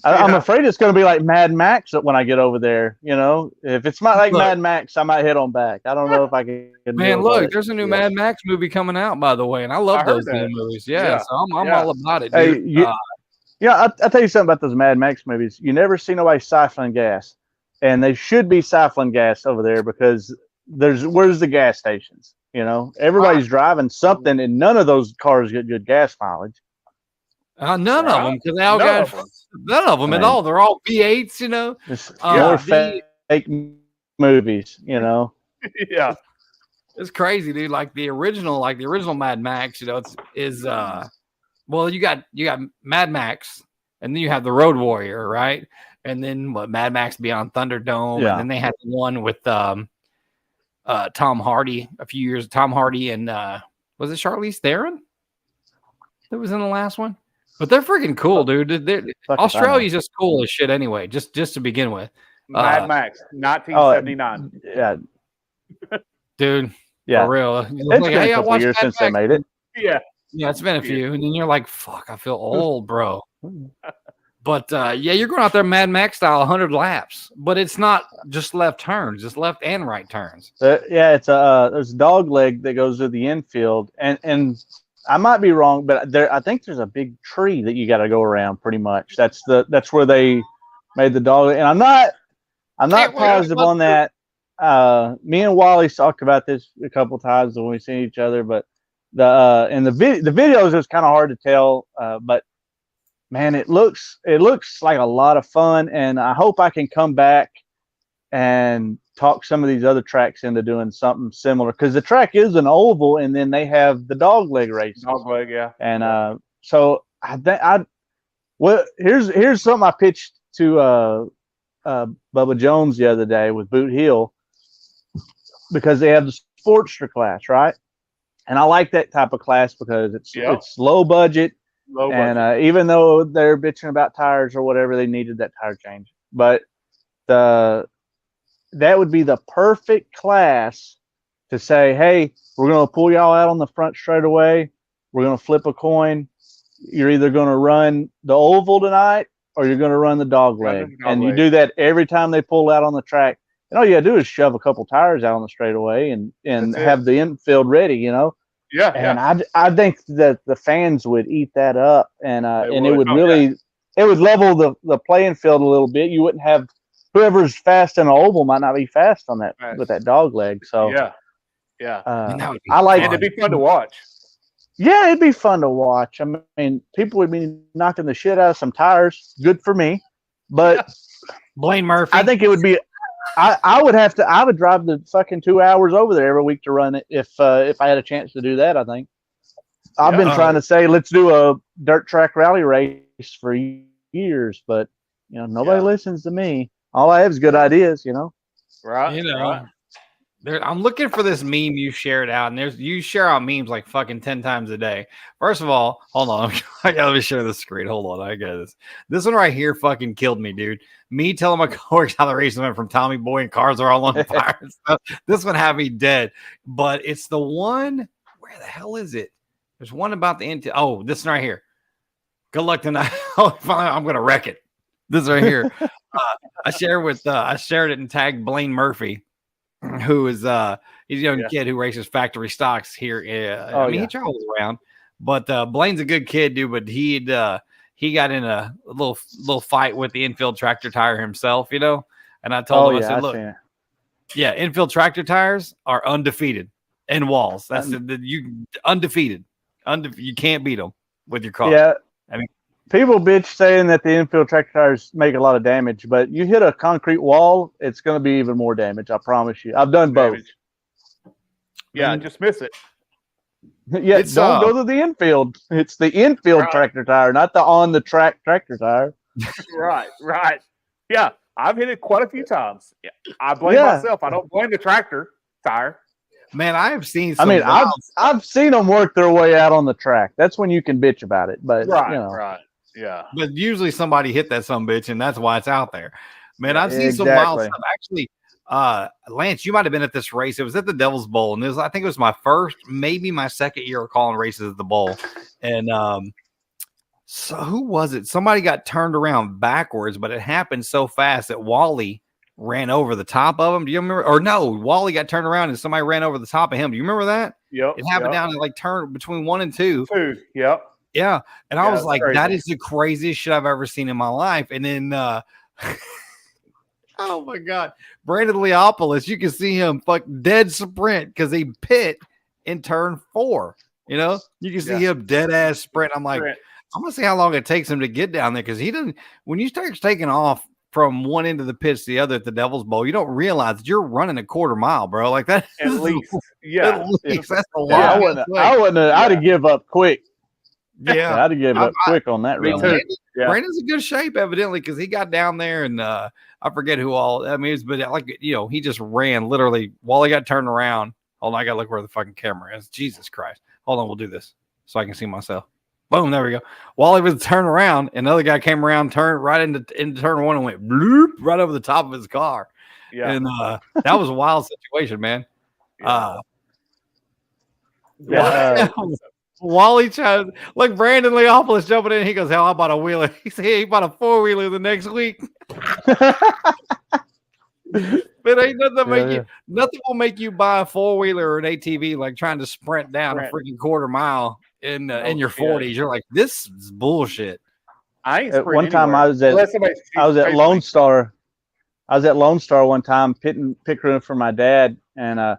I'm afraid it's going to be like Mad Max when I get over there. You know, if it's not like Mad Max, I might head on back. I don't know if I can. Man, look, there's a new Mad Max movie coming out, by the way, and I love those movies. Yeah, so I'm all about it, dude. Hey, I'll tell you something about those Mad Max movies. You never see nobody siphoning gas, and they should be siphoning gas over there because where's the gas stations? You know, everybody's driving something, and none of those cars get good gas mileage. None of them, because they all got none of them at all. They're all V8s, you know. More fake movies, you know. Yeah, it's crazy, dude. Like the original Mad Max, you know, well, you got Mad Max, and then you have the Road Warrior, right? And then Mad Max Beyond Thunderdome, and then they had one with Tom Hardy a few years. Tom Hardy and was it Charlize Theron that was in the last one? But they're freaking cool, dude. Australia's just cool as shit anyway, just to begin with. Mad Max, 1979. Yeah. Dude, yeah. For real. It's been a couple years since they made it. Yeah. Yeah, it's been a few. And then you're like, fuck, I feel old, bro. But, yeah, you're going out there Mad Max style 100 laps. But it's not just left turns. It's left and right turns. Yeah, it's there's a dog leg that goes to the infield. And I might be wrong, but I think there's a big tree that you got to go around. Pretty much, that's where they made the dog. And I'm not positive on that. Me and Wally talked about this a couple times when we see each other, but the videos is kind of hard to tell. But man, it looks like a lot of fun, and I hope I can come back and talk some of these other tracks into doing something similar, because the track is an oval, and then they have the dog leg race. Dog leg, yeah. And so here's something I pitched to Bubba Jones the other day with Boot Hill, because they have the Sportster class, right? And I like that type of class because it's low budget. And even though they're bitching about tires or whatever, they needed that tire change. But that would be the perfect class to say, hey, we're going to pull y'all out on the front straightaway. We're going to flip a coin. You're either going to run the oval tonight or you're going to run the dog leg. And you do that every time they pull out on the track. And all you got to do is shove a couple tires out on the straightaway and have the infield ready, you know? Yeah. And I think that the fans would eat that up, and it would it would level the playing field a little bit. You wouldn't have whoever's fast in an oval might not be fast on that with that dog leg. So I like it'd be fun to watch. Yeah, it'd be fun to watch. I mean, people would be knocking the shit out of some tires. Good for me, but Blaine Murphy. I think it would be. I would drive the fucking 2 hours over there every week to run it if I had a chance to do that. I think I've been trying to say let's do a dirt track rally race for years, but you know nobody listens to me. All I have is good ideas, you know. Right. You know, I'm looking for this meme you shared out, and you share out memes like fucking 10 times a day. First of all, hold on, I gotta let me share the screen. Hold on, I got this. This one right here fucking killed me, dude. Me telling my coworkers how the race went from Tommy Boy and cars are all on fire and stuff. This one had me dead. But it's the one. Where the hell is it? There's one about the end. Oh, this one right here. Good luck tonight. I'm gonna wreck it. This right here. I shared it and tagged Blaine Murphy, who is he's a young kid who races factory stocks here. He travels around, but Blaine's a good kid, dude. But he got in a little fight with the infield tractor tire himself, you know. And I told him, I said, look, infield tractor tires are undefeated in walls. That's you undefeated. You can't beat them with your car. Yeah, I mean, people bitch saying that the infield tractor tires make a lot of damage, but you hit a concrete wall, it's going to be even more damage. I promise you. I've done both. Yeah, just miss it. Yeah, don't go to the infield. It's the infield tractor tire, not the on the track tractor tire. Right. Yeah. I've hit it quite a few times. Yeah. I blame myself. I don't blame the tractor tire. Man, I have seen. I mean, I've seen them work their way out on the track. That's when you can bitch about it. But right. Yeah. But usually somebody hit that some bitch, and that's why it's out there. Man, I've seen some exactly. wild stuff. Actually, Lance, you might have been at this race. It was at the Devil's Bowl, and I think it was my first, maybe my second year of calling races at the Bowl. And so who was it? Somebody got turned around backwards, but it happened so fast that Wally ran over the top of him. Do you remember? Or no, Wally got turned around and somebody ran over the top of him. Do you remember that? Yep. It happened down in like turn between 1 and 2. Yep. Yeah. And I was like, crazy. that is the craziest shit I've ever seen in my life. And then oh my God, Brandon Leopolis, you can see him fuck dead sprint because he pit in turn 4. You know, you can see him dead ass sprint. I'm like, I'm gonna see how long it takes him to get down there because he doesn't. When you start taking off from one end of the pitch to the other at the Devil's Bowl, you don't realize that you're running a quarter mile, bro. Like that. At least, yeah. At least. That's a Yeah, lot. I wouldn't. I'd have give up quick. Yeah, I'd have give up quick on that run. Brandon's in good shape, evidently, because he got down there and I forget who all. I mean, but like he just ran literally while he got turned around. Hold on, I gotta look where the fucking camera is. Jesus Christ! Hold on, we'll do this so I can see myself. Boom, there we go. While he was turning around, another guy came around, turned right into turn 1 and went bloop right over the top of his car. Yeah, and that was a wild situation, man. Wally tried, like Brandon Leopolis jumping in, he goes, "Hell, I bought a wheeler." He said he bought a 4-wheeler the next week. But ain't nothing nothing will make you buy a 4-wheeler or an ATV like trying to sprint down a freaking quarter mile in your 40s. You're like, this is bullshit. At one time I was at Lone Star. I was at Lone Star one time pickering for my dad, and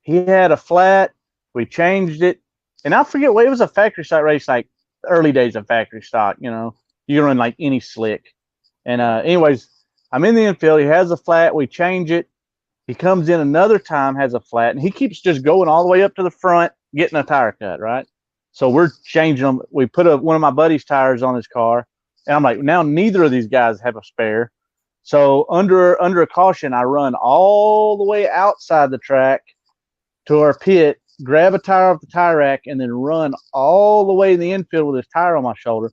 he had a flat. We changed it, and I forget what it was, a factory stock race, like early days of factory stock. You know, you can run like any slick. And anyways, I'm in the infield. He has a flat. We change it. He comes in another time, has a flat, and he keeps just going all the way up to the front, getting a tire cut, right? So we're changing them. We put one of my buddy's tires on his car, and I'm like, now neither of these guys have a spare. So under a caution, I run all the way outside the track to our pit, grab a tire off the tire rack, and then run all the way in the infield with his tire on my shoulder.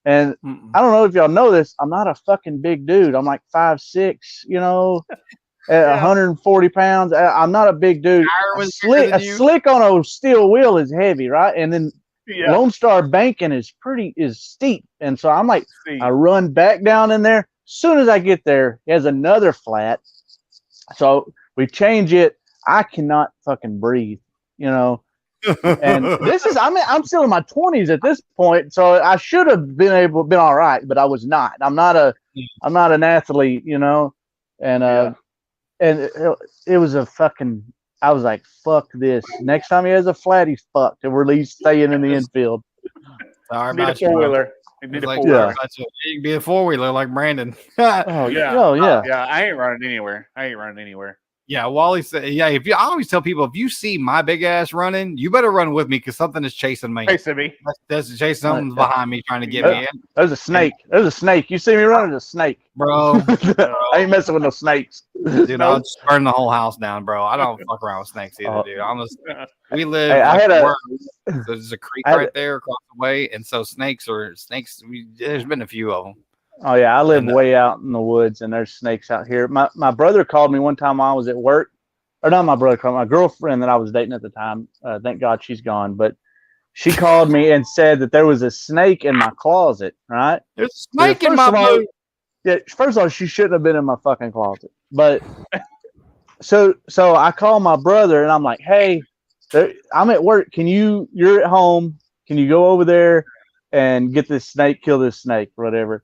And I don't know if y'all know this, I'm not a fucking big dude. I'm like 5'6", you know, at 140 pounds. I'm not a big dude. A slick on a steel wheel is heavy, right? And then Lone Star banking is steep. And so I'm like, I run back down in there. Soon as I get there, he has another flat. So we change it. I cannot fucking breathe, you know. And I'm still in my 20s at this point, so I should have been all right, but I was not. I'm not an athlete, you know. And it was a fucking. I was like, fuck this. Next time he has a flat, he's fucked, and we're at least staying in the infield. Sorry, need a 4-wheeler. You can be a 4-wheeler like Brandon. Yeah. I ain't running anywhere. Yeah, Wally said, I always tell people, if you see my big ass running, you better run with me because something is chasing me. That's chasing something's behind me trying to get me in. There's a snake. You see me running, there's a snake. Bro. I ain't messing with no snakes. Dude, I'll just burn the whole house down, bro. I don't fuck around with snakes either, dude. We live there's a creek right there across the way, and so snakes. There's been a few of them. Oh yeah, I live way out in the woods, and there's snakes out here. My brother called me one time while I was at work, or not my brother, called my girlfriend that I was dating at the time. Thank God she's gone, but she called me and said that there was a snake in my closet. Right? There's a snake in my boot. Yeah, first of all, she shouldn't have been in my fucking closet. But so I called my brother, and I'm like, hey, I'm at work. You're at home. Can you go over there and get this snake, kill this snake, or whatever?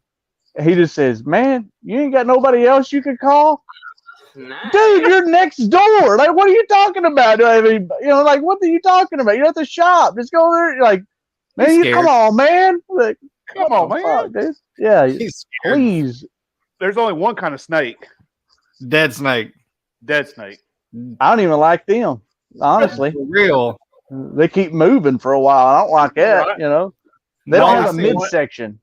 He just says, man, you ain't got nobody else you could call? Nah. Dude, you're next door. Like, what are you talking about? I mean, like, what are you talking about? You're at the shop. Just go there. You're like, man, come on, man. Like, come on, man. Fuck, dude. Yeah, please. There's only one kind of snake. Dead snake. I don't even like them, honestly. For real. They keep moving for a while. I don't like that, you know. They don't have a midsection.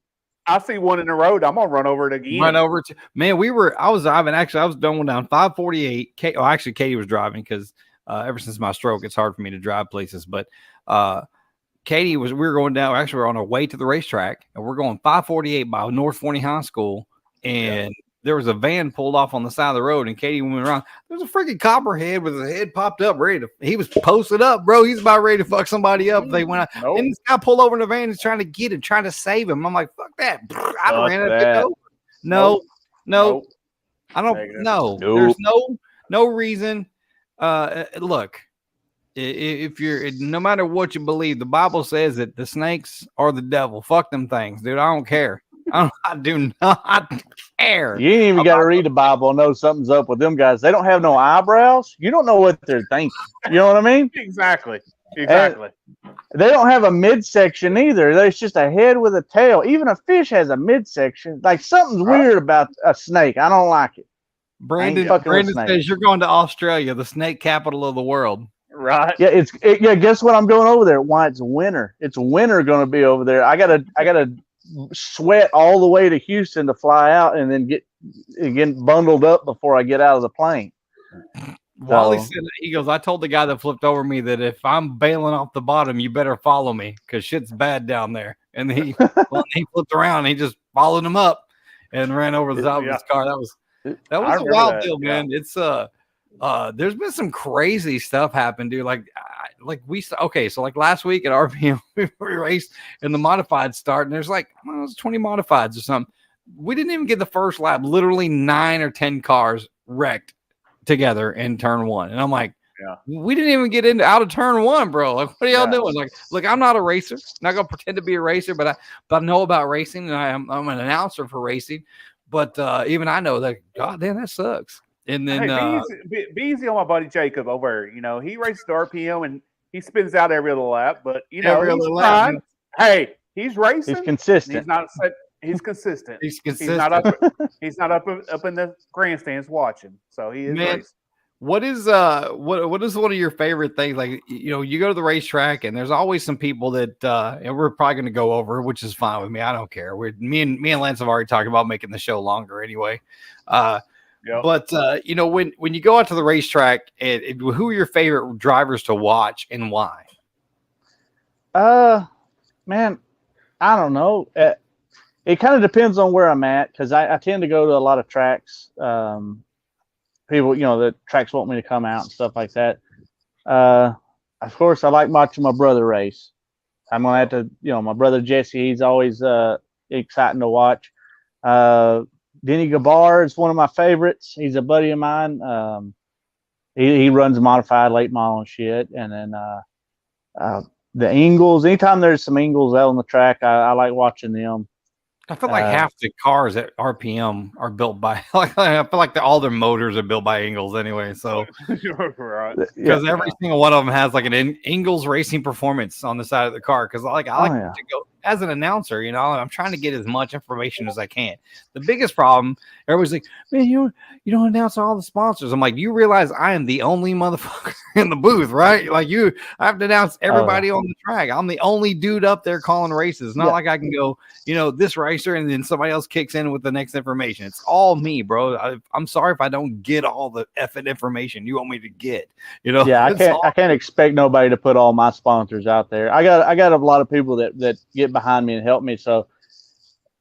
I see one in the road, I'm gonna run over it again. Run over to man. I was driving. Actually, I was going down 548. Actually, Katie was driving because ever since my stroke, it's hard for me to drive places. But we were going down. Actually, we're on our way to the racetrack, and we're going 548 by North Forney High School, and there was a van pulled off on the side of the road, and Katie went around. There's a freaking copperhead with his head popped up, he was posted up, bro. He's about ready to fuck somebody up. They went out. Nope. And this guy pulled over in the van. He's trying to get him, trying to save him. I'm like, fuck that. I don't ran it over. No. I don't. Negative. No. Nope. There's no reason. Look, if you're, no matter what you believe, the Bible says that the snakes are the devil. Fuck them things, dude. I don't care. I do not care. You ain't even got to read the Bible and know something's up with them guys. They don't have no eyebrows. You don't know what they're thinking. You know what I mean? Exactly. They don't have a midsection either. There's just a head with a tail. Even a fish has a midsection. Like something's weird about a snake. I don't like it. Brandon snake. says you're going to Australia, the snake capital of the world. Right. Yeah, guess what? I'm going over there. Why? It's winter. It's winter going to be over there. I gotta sweat all the way to Houston to fly out and then get bundled up before I get out of the plane. Wally said, he goes, I told the guy that flipped over me that if I'm bailing off the bottom, you better follow me because shit's bad down there. And he flipped around and he just followed him up and ran over the top of his car. That was a wild deal, man. It's there's been some crazy stuff happen, dude. So like last week at RPM, we raced in the modified start, and there's like, it was 20 modifieds or something. We didn't even get the first lap. Literally 9 or 10 cars wrecked together in turn one. And I'm like, we didn't even get out of turn one, bro. Like, what are y'all doing? Like, look, I'm not a racer. Not gonna pretend to be a racer, but I know about racing, and I'm an announcer for racing. But even I know that, God damn, that sucks. And then be easy on my buddy Jacob over. He races the RPM and he spins out every other lap, but he's fine. Hey, he's racing. He's consistent. He's consistent. He's consistent. He's not up in the grandstands watching. So he is racing. What is what is one of your favorite things? Like, you go to the racetrack and there's always some people that and we're probably going to go over, which is fine with me. I don't care. Me and Lance have already talked about making the show longer anyway. But when you go out to the racetrack, who are your favorite drivers to watch and why? Man, I don't know. It kind of depends on where I'm at because I tend to go to a lot of tracks. People, the tracks want me to come out and stuff like that. Of course, I like watching my brother race. I'm gonna have to, my brother Jesse. He's always exciting to watch. Denny Gabar is one of my favorites. He's a buddy of mine. He runs modified late model and shit. And then the Ingles. Anytime there's some Ingles out on the track, I like watching them. I feel like half the cars at RPM are built by. I feel like all their motors are built by Ingles anyway. So because every single one of them has like an Ingles Racing Performance on the side of the car. Because I like to go as an announcer. I'm trying to get as much information as I can. The biggest problem, everybody's like, man, you don't announce all the sponsors. I'm like, you realize I am the only motherfucker in the booth, right? Like I have to announce everybody on the track. I'm the only dude up there calling races. Not like I can go, this racer and then somebody else kicks in with the next information. It's all me, bro. I'm sorry if I don't get all the effing information you want me to get. I can't expect nobody to put all my sponsors out there. I got a lot of people that get behind me and help me. So,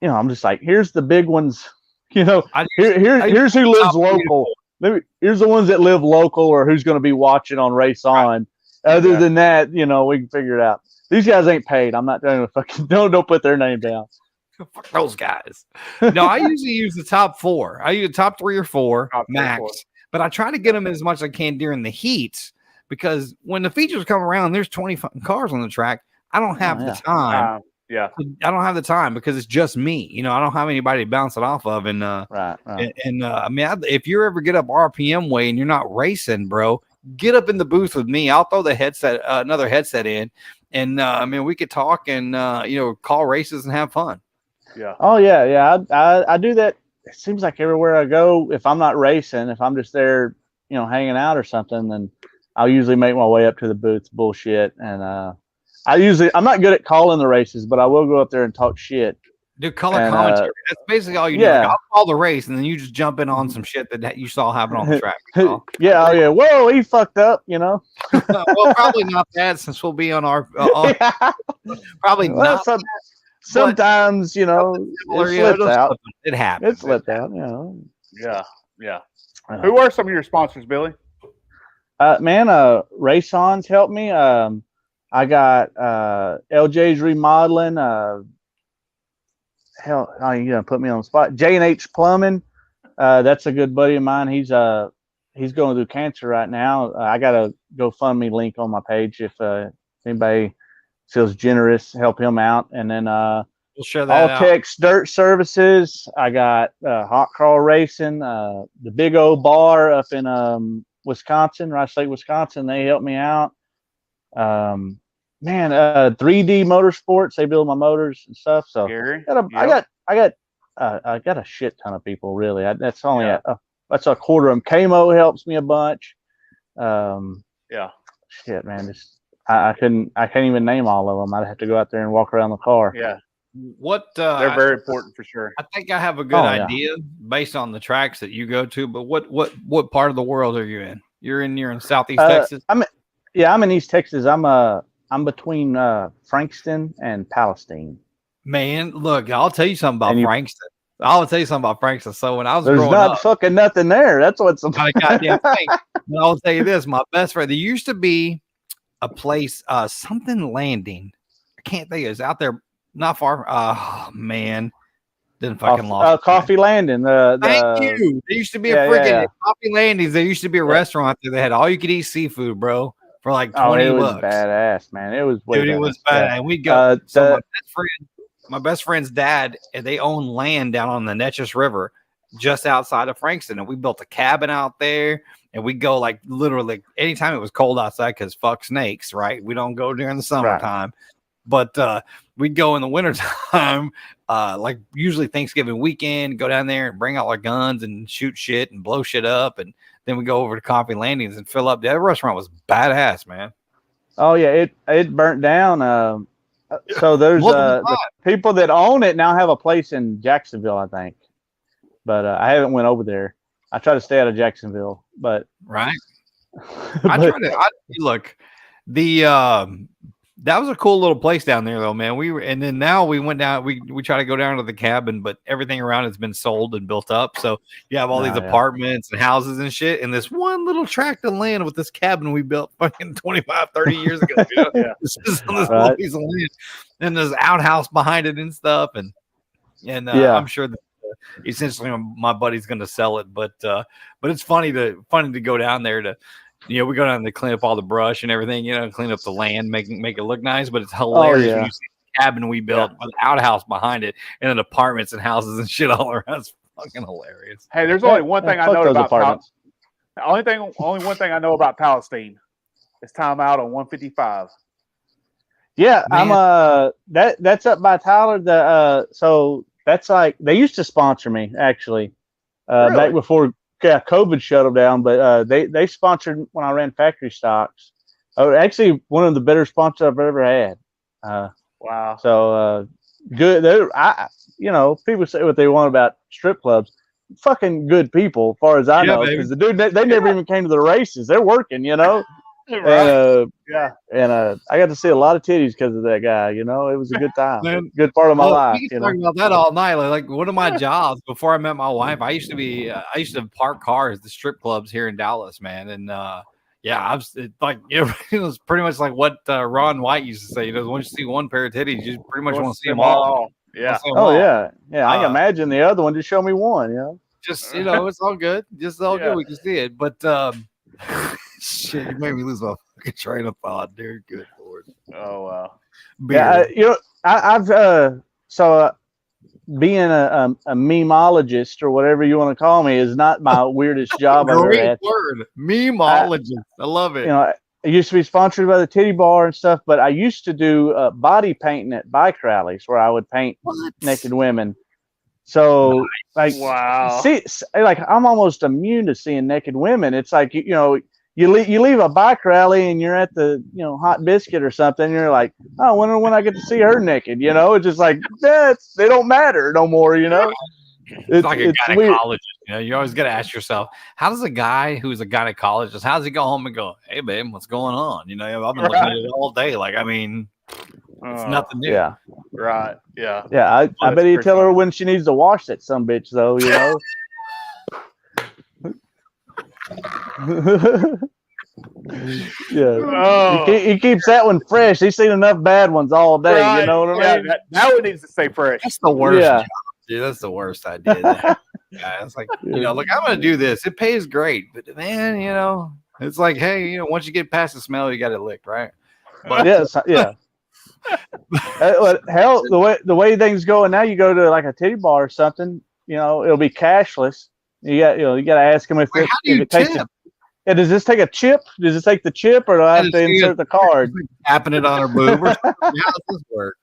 I'm just like, here's the big ones. Here's who lives local. Here's the ones that live local or who's going to be watching on Race On. Other than that, we can figure it out. These guys ain't paid. I'm not trying to fucking don't put their name down. Fuck those guys. No, I usually use the top 4. I use the top 3 or 4 max, but I try to get them as much as I can during the heats because when the features come around, there's 20 cars on the track. I don't have the time. I don't have the time because it's just me. I don't have anybody to bounce it off of. And if you ever get up RPM way and you're not racing, bro, get up in the booth with me. I'll throw the headset, another headset in, and we could talk and call races and have fun. Yeah. Oh yeah. I do that. It seems like everywhere I go, if I'm not racing, if I'm just there, hanging out or something, then I'll usually make my way up to the booth, bullshit. And I'm not good at calling the races, but I will go up there and talk shit. Do color And, commentary. That's basically all you do. yeah. Like, I'll call the race, and then you just jump in on some shit that you saw happen on the track. Yeah, oh yeah. Whoa, he fucked up, you know. Well, probably not that, since we'll be on our probably Well, not. sometimes, you know, it slips out. It happens. It slipped out, you know. Yeah. Who are some of your sponsors, Billy? Man, RACIN's helped me. I got LJ's Remodeling. Hell, oh, you gonna put me on the spot? J&H Plumbing. That's a good buddy of mine. He's going through cancer right now. I got a GoFundMe link on my page if anybody feels generous, help him out. And then we'll share that out. Tex Dirt Services. I got Hot Crawl Racing, the Big O Bar up in Wisconsin, Rice Lake, Wisconsin. They helped me out. 3D Motorsports. They build my motors and stuff. So I got a shit ton of people. Really, that's only that's a quarter of them. Camo helps me a bunch. Shit, man. I can't even name all of them. I'd have to go out there and walk around the car. Yeah. What they're very important for sure. I think I have a good idea based on the tracks that you go to. But what part of the world are you in? You're in Southeast Texas. I'm in East Texas. I'm between Frankston and Palestine. Man, look, I'll tell you something about Frankston. I'll tell you something about Frankston. So when I was growing up, there's not fucking nothing there. That's what's not a goddamn thing. But I'll tell you this: my best friend. There used to be a place, something landing. I can't think. It's out there, not far. Oh man, didn't fucking lost. Coffee Landing. Thank you. There used to be a freaking Coffee Landings. There used to be a restaurant there. They had all you could eat seafood, bro, for like $20. It was badass, man. It was way it was bad. And we go. My best friend's dad, and they own land down on the Neches River, just outside of Frankston, and we built a cabin out there. And we go like literally anytime it was cold outside because fuck snakes, right? We don't go during the summertime, but we'd go in the wintertime, like usually Thanksgiving weekend, go down there and bring out our guns and shoot shit and blow shit up. And then we go over to Coffee Landings and fill up. That restaurant was badass, man. Oh yeah, it burnt down. So there's the people that own it now have a place in Jacksonville, I think, but I haven't went over there. I try to stay out of Jacksonville, but right. Look, that was a cool little place down there though, man. Now we went down, we try to go down to the cabin, but everything around it's been sold and built up. So you have all these apartments and houses and shit. And this one little tract of land with this cabin we built fucking 25, 30 years ago. You know? This is on this little piece of land. And there's an outhouse behind it and stuff. And I'm sure that essentially my buddy's going to sell it, but it's funny to go down there to, we go down to clean up all the brush and everything, clean up the land, make it look nice. But it's hilarious when you see the cabin we built with an outhouse behind it and then apartments and houses and shit all around. It's fucking hilarious. Hey, there's only one thing I know about apartments. Only one thing I know about Palestine is timeout on 155. Yeah, man. That's up by Tyler. So that's like they used to sponsor me actually, really? Back before COVID shut them down. But they sponsored when I ran factory stocks. Actually, one of the better sponsors I've ever had. Wow. So good. People say what they want about strip clubs. Fucking good people, as far as I know. Because the dude, they never even came to the races. They're working, Right. And I got to see a lot of titties because of that guy. It was a good time, good part of my life. We can talk about that all night. Like one of my jobs before I met my wife, I used to park cars at the strip clubs here in Dallas, man. And it was pretty much like what Ron White used to say. Once you see one pair of titties, you pretty much want to see them all. Yeah. Yeah. I can imagine the other one. Just show me one. Just it's all good. Just all good. We can see it, but. Shit, you made me lose my fucking train of thought, dude. Good Lord. Oh wow. Yeah, I've being a memeologist or whatever you want to call me is not my weirdest job I've ever had. Word, memeologist. I love it. I used to be sponsored by the Titty Bar and stuff, but I used to do body painting at bike rallies where I would paint naked women. So wow. See, like I'm almost immune to seeing naked women. It's like you leave a bike rally and you're at the Hot Biscuit or something. You're like, oh, I wonder when I get to see her naked. It's just like they don't matter no more. It's like a weird. gynecologist. You always got to ask yourself, how does a guy who's a gynecologist, how does he go home and go, hey, babe, what's going on? I've been looking at it all day. Like, I mean, it's nothing new. Yeah. Right. Yeah. Yeah. I bet you tell her when she needs to wash that some bitch, though, Yeah. Oh. He keeps that one fresh. He's seen enough bad ones all day. Right. You know what I mean? That one needs to stay fresh. That's the worst. Yeah. Job, dude. That's the worst idea. It's like, look, I'm going to do this. It pays great. But, man, it's like, hey, once you get past the smell, you got it licked, right? But, yeah. Hell, the way things going now, you go to like a titty bar or something, it'll be cashless. You got to ask them if it takes tip? Does this take a chip? Does it take the chip, or do I have to insert the card? Tapping it on her boob. Or how does this work?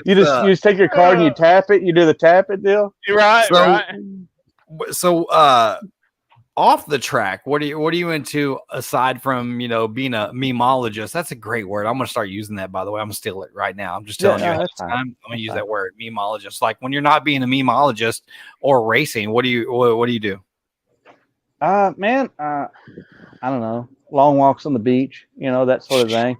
You just take your card and you tap it. You do the tap it deal. You're right. So, off the track, what are you into aside from being a memeologist? That's a great word. I'm gonna start using that. By the way, I'm gonna steal it right now. I'm just telling you. I'm gonna use that word, memeologist. Like when you're not being a memeologist or racing, what do you do? Man, I don't know. Long walks on the beach, that sort of thing.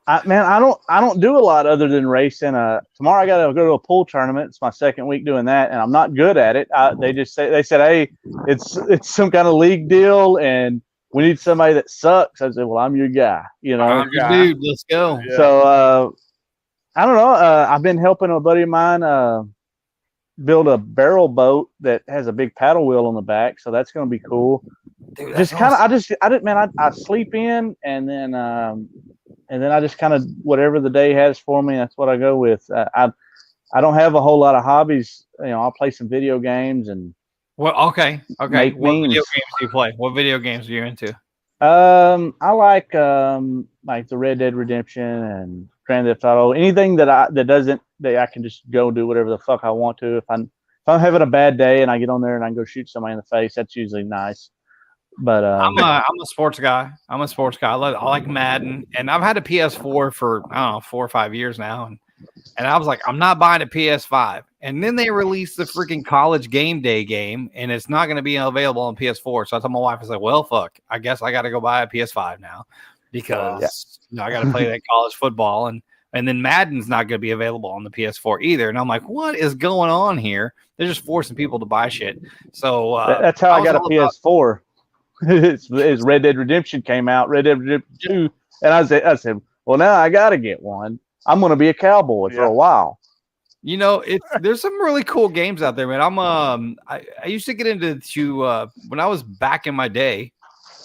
I don't do a lot other than racing. Tomorrow I got to go to a pool tournament. It's my second week doing that, and I'm not good at it. They said, hey, it's some kind of league deal, and we need somebody that sucks. I said, well, I'm your guy. I'm your dude. Let's go. Yeah. So I don't know. I've been helping a buddy of mine build a barrel boat that has a big paddle wheel on the back, so that's going to be cool. Dude, just kind of, I sleep in, and then I just kind of whatever the day has for me, that's what I go with. I don't have a whole lot of hobbies. I'll play some video games and. Well, okay. What memes. Video games do you play? What video games are you into? I like the Red Dead Redemption and Grand Theft Auto. Anything that I can just go do whatever the fuck I want to. If I'm having a bad day and I get on there and I can go shoot somebody in the face, that's usually nice. But I'm a sports guy. I like Madden, and I've had a PS4 for 4 or 5 years now, and I was like, I'm not buying a PS5. And then they released the freaking College Game Day game, and it's not going to be available on PS4. So I told my wife, I was like, well, fuck, I guess I got to go buy a PS5 now because I got to play that college football, and then Madden's not going to be available on the PS4 either. And I'm like, what is going on here? They're just forcing people to buy shit. So that's how I got a PS4. It's Red Dead Redemption came out, Red Dead Redemption 2, and I said, well, now I got to get one. I'm going to be a cowboy for a while. There's some really cool games out there, man. I used to get into when I was back in my day.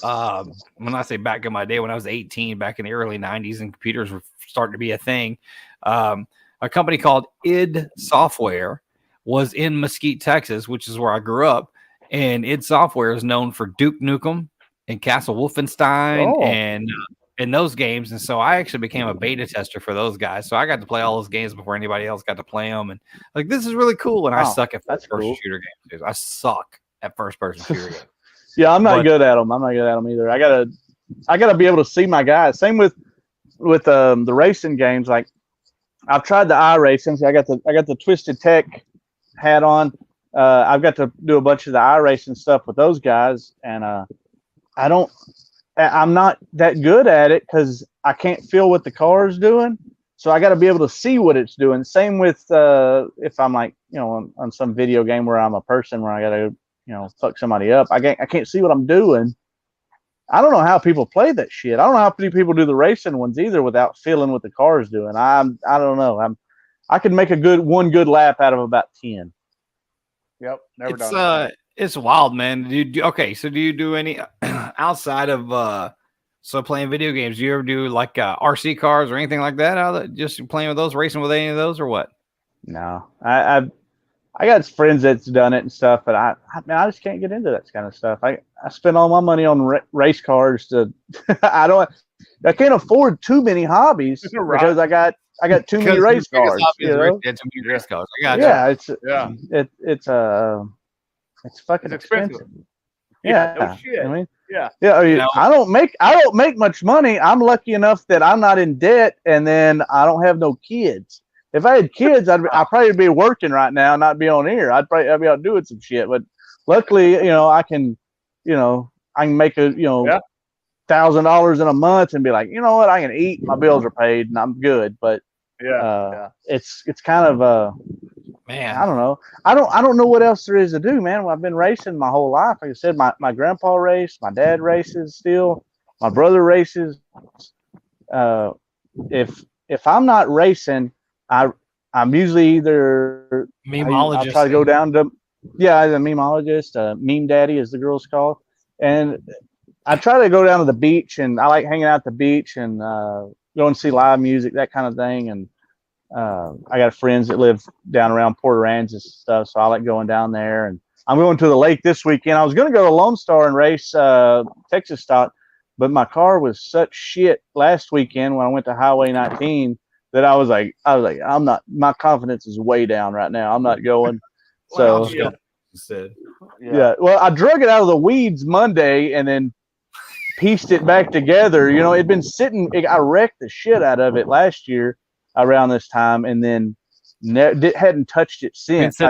When I say back in my day, when I was 18, back in the early 90s, and computers were starting to be a thing. A company called id Software was in Mesquite, Texas, which is where I grew up. And id Software is known for Duke Nukem and Castle Wolfenstein and those games. And so I actually became a beta tester for those guys. So I got to play all those games before anybody else got to play them. And like, this is really cool. And I suck at first-person shooter games. I suck at first-person shooter games. Yeah, I'm not good at them. I'm not good at them either. I gotta be able to see my guys. Same with the racing games. Like I've tried the iRacing. So I got the Twisted Tech hat on. I've got to do a bunch of the iRacing stuff with those guys, and I'm not that good at it because I can't feel what the car is doing. So I got to be able to see what it's doing. Same with if I'm like on some video game where I'm a person where I got to fuck somebody up. I can't see what I'm doing. I don't know how people play that shit. I don't know how many people do the racing ones either without feeling what the car is doing. I don't know. I could make one good lap out of about 10. Yep, never done it. It's wild, man. So do you do any outside of playing video games? Do you ever do like RC cars or anything like that? Just playing with those, racing with any of those, or what? No, I got friends that's done it and stuff, but I just can't get into that kind of stuff. I spend all my money on race cars. I can't afford too many hobbies because I got too many race cars. Too many race cars. I got it's fucking expensive. Yeah, Yeah, no shit. I mean, Yeah. yeah. You know? I don't make much money. I'm lucky enough that I'm not in debt, and then I don't have no kids. If I had kids, I'd probably be working right now, not be on air. I'd be out doing some shit. But luckily, I can make a Yeah. $1,000 in a month and be like, you know what, I can eat, my bills are paid, and I'm good. But Yeah. it's kind of Man, I don't know. I don't know what else there is to do, man. I've been racing my whole life. Like I said, my grandpa raced, my dad races still, my brother races. If I'm not racing, I'm usually either I'll try to go down to as a memeologist, meme daddy as the girls call it. And I try to go down to the beach, and I like hanging out at the beach and go and see live music, that kind of thing. And I got friends that live down around Port Aransas and stuff, so I like going down there. And I'm going to the lake this weekend. I was going to go to Lone Star and race Texas stock, but my car was such shit last weekend when I went to Highway 19 that I was like, I'm not. My confidence is way down right now. I'm not going. So yeah. Well, I drug it out of the weeds Monday and then pieced it back together. It'd been sitting. I wrecked the shit out of it last year around this time, and then hadn't touched it since.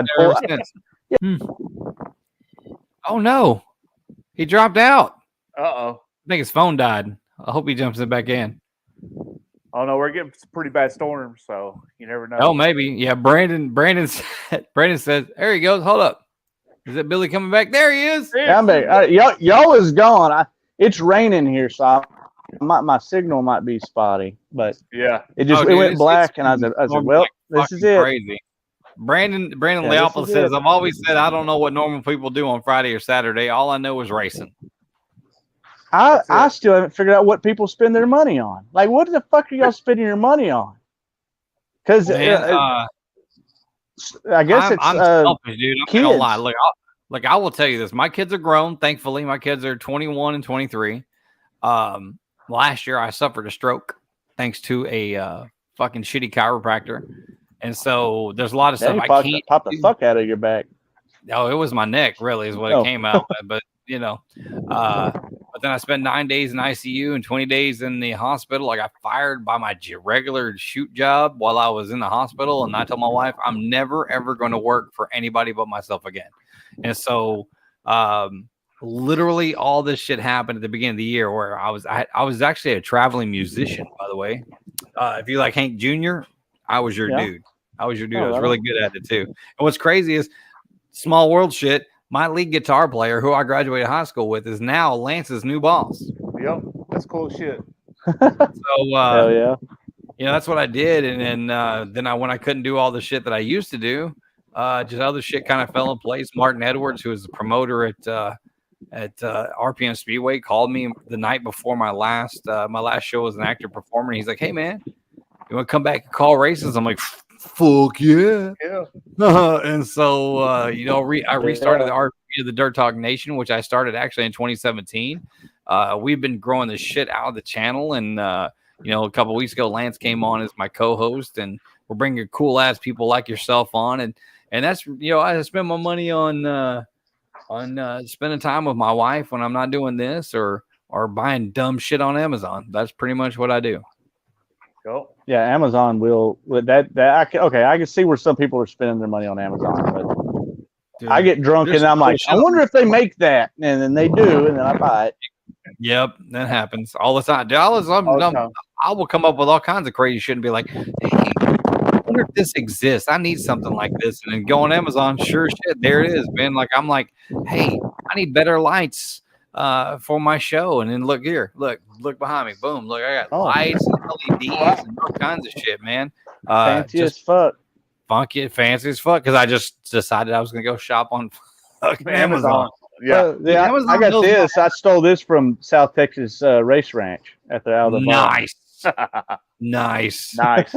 Oh no, he dropped out. Uh-oh. I think his phone died. I hope he jumps it back in. Oh no, we're getting some pretty bad storms, so you never know. Oh, maybe. Yeah, Brandon says, there he goes. Hold up. Is it Billy coming back? There he is. Yeah, I'm back. Y'all is gone. It's raining here, so my signal might be spotty, but it went black, and I said, well, this is it. Crazy. Brandon Leopold says, I've always said I don't know what normal people do on Friday or Saturday. All I know is racing. I still haven't figured out what people spend their money on. Like, what the fuck are y'all spending your money on? Because I guess I'm selfish, dude. I'm not gonna lie. Look, I will tell you this. My kids are grown. Thankfully, my kids are 21 and 23. Last year I suffered a stroke thanks to a fucking shitty chiropractor, and so there's a lot of stuff I can't pop the fuck out of your back. Oh, it was my neck, really, is what it came out with. But but then I spent 9 days in ICU and 20 days in the hospital. I got fired by my regular shoot job while I was in the hospital, and I told my wife I'm never ever going to work for anybody but myself again. And so literally all this shit happened at the beginning of the year, where I was actually a traveling musician, by the way. If you like Hank Jr., I was your dude. I was really good at it too. And what's crazy is, small world shit, my lead guitar player, who I graduated high school with, is now Lance's new boss. Yep, that's cool shit. So hell yeah. That's what I did. And then when I couldn't do all the shit that I used to do, just other shit kind of fell in place. Martin Edwards, who is the promoter at RPM Speedway, called me the night before my last show as an actor performer. And he's like, hey man, you want to come back and call races? I'm like, fuck yeah. And so I restarted the RP of the Dirt Talk Nation, which I started actually in 2017. We've been growing the shit out of the channel, and a couple of weeks ago Lance came on as my co-host, and we're bringing cool ass people like yourself on, and that's I spend my money on spending time with my wife when I'm not doing this or buying dumb shit on Amazon. That's pretty much what I do. Cool. Yeah, Amazon will I can see where some people are spending their money on Amazon, but dude, I get drunk and I'm like, I wonder if they make that, and then they do, and then I buy it. Yep, that happens all the time. I will come up with all kinds of crazy shit and be like, hey, I wonder if this exists. I need something like this, and then go on Amazon. Sure shit, there it is, man. Like I'm like, hey, I need better lights for my show, and then look behind me, boom, look, I got lights and LEDs and all kinds of shit, man. Fancy as fuck. Funky, fancy as fuck, because I just decided I was gonna go shop on fucking Amazon. Yeah, Amazon I got this. I stole this from South Texas Race Ranch at the out of the nice. Like,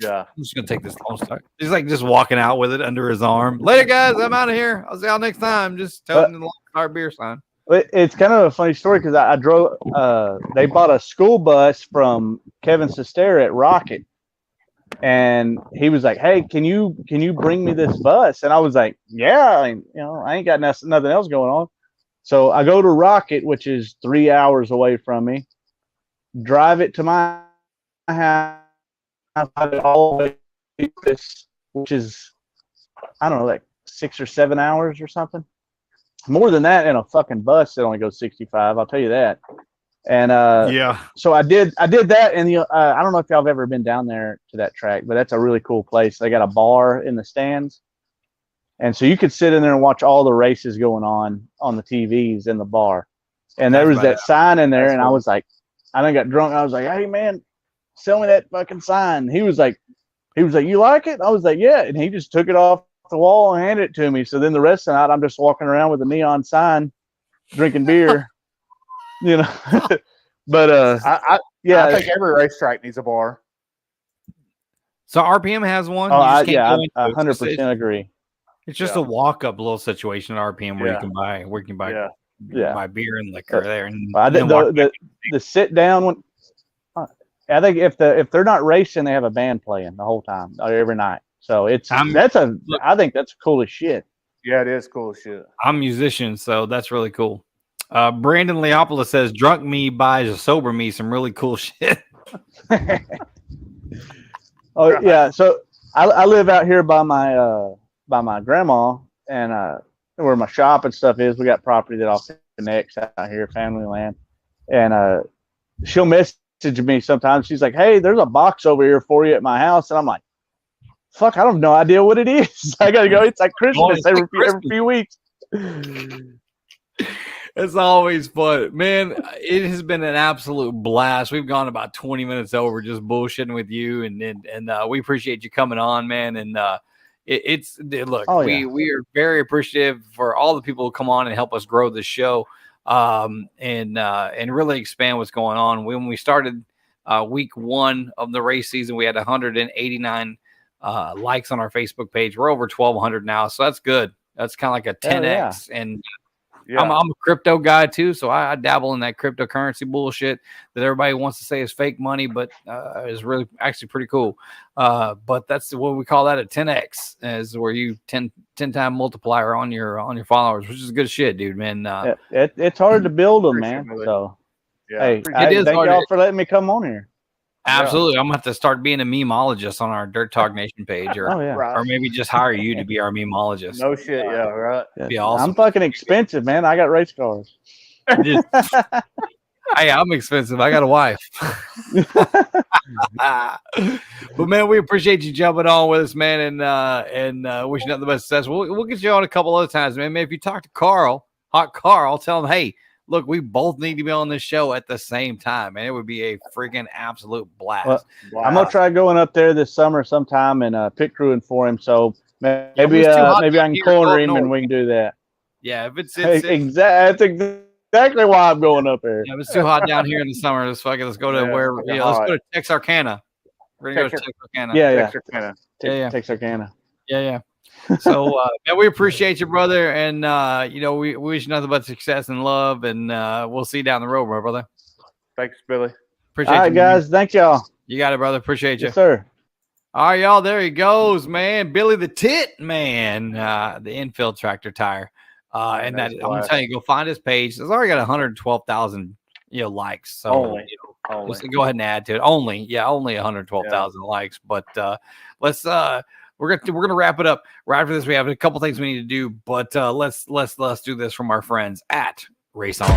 I'm just gonna take this long start. He's like just walking out with it under his arm. Later, guys, I'm out of here. I'll see y'all next time. Just toting the long star beer sign. It's kind of a funny story because I drove. They bought a school bus from Kevin Sestera at Rocket, and he was like, "Hey, can you bring me this bus?" And I was like, "Yeah, I ain't got nothing else going on." So I go to Rocket, which is 3 hours away from me, drive it to my house, drive it all the way to this, which is, I don't know, like 6 or 7 hours or something. More than that in a fucking bus that only goes 65. I'll tell you that. And Yeah. so I did that, and I don't know if y'all have ever been down there to that track, but that's a really cool place. They got a bar in the stands, and so you could sit in there and watch all the races going on the TVs in the bar. And there was that sign in there, and I was like, I done got drunk. I was like, hey man, sell me that fucking sign. He was like, you like it? I was like, yeah. And he just took it off the wall and handed it to me. So then the rest of the night, I'm just walking around with a neon sign, drinking beer. You know, but I yeah, think every racetrack needs a bar. So RPM has one. oh, You just can't go into I it. 100% agree. It's just a walk-up little situation at RPM where you can buy buy beer and liquor there. And the sit down one. I think if they're not racing, they have a band playing the whole time, every night. So I think that's cool as shit. Yeah, it is cool as shit. I'm a musician, so that's really cool. Brandon Leopolis says, "Drunk me buys sober me some really cool shit." Oh yeah, so I live out here by my grandma, and where my shop and stuff is. We got property that all connects out here, family land, and she'll message me sometimes. She's like, "Hey, there's a box over here for you at my house," and I'm like, "Fuck, I don't have no idea what it is. I gotta go. It's like Christmas every few weeks." It's always fun, man. It has been an absolute blast. We've gone about 20 minutes over just bullshitting with you, and we appreciate you coming on, man. And we are very appreciative for all the people who come on and help us grow the show, and really expand what's going on. When we started week 1 of the race season, we had 189 likes on our Facebook page. We're over 1,200 now, so that's good. That's kind of like a 10x, and I'm a crypto guy too, so I dabble in that cryptocurrency bullshit that everybody wants to say is fake money, but is really actually pretty cool. But that's what we call that a 10x, is where you 10 time multiplier on your followers, which is good shit, dude, man. It's hard to build them, man. So hey, thank y'all for letting me come on here. Absolutely. I'm gonna have to start being a memeologist on our Dirt Talk Nation page, or maybe just hire you to be our memeologist. No shit, yeah, right. That'd be awesome. I'm fucking expensive, man. I got race cars. Hey, I'm expensive. I got a wife. But man, we appreciate you jumping on with us, man, and wish you nothing but success. We'll get you on a couple other times, man. If you talk to Hot Carl, tell him, hey, look, we both need to be on this show at the same time, and it would be a freaking absolute blast. Well, I'm gonna try going up there this summer sometime and pit crewing for him. So maybe I can corner him and we can do that. Yeah, if it's that's exactly why I'm going up there. Yeah, if it's too hot down here in the summer, let's go to let's go to Texarkana. We're gonna go to Texarkana. Yeah. Texarkana. Yeah. So man, we appreciate you, brother, and we wish you nothing but success and love, and we'll see you down the road, my brother. Thanks, Billy. Appreciate all right, you, guys. Thank y'all. You got it, brother. Appreciate you. Yes, sir. All right, y'all. There he goes, man. Billy the Tit Man, the infield tractor tire. And that I'm gonna tell you, go find his page. It's already got 112,000 likes. So let's go ahead and add to it. Only 112,000 likes. But let's we're gonna wrap it up. Right after this, we have a couple things we need to do, but let's do this from our friends at Race On.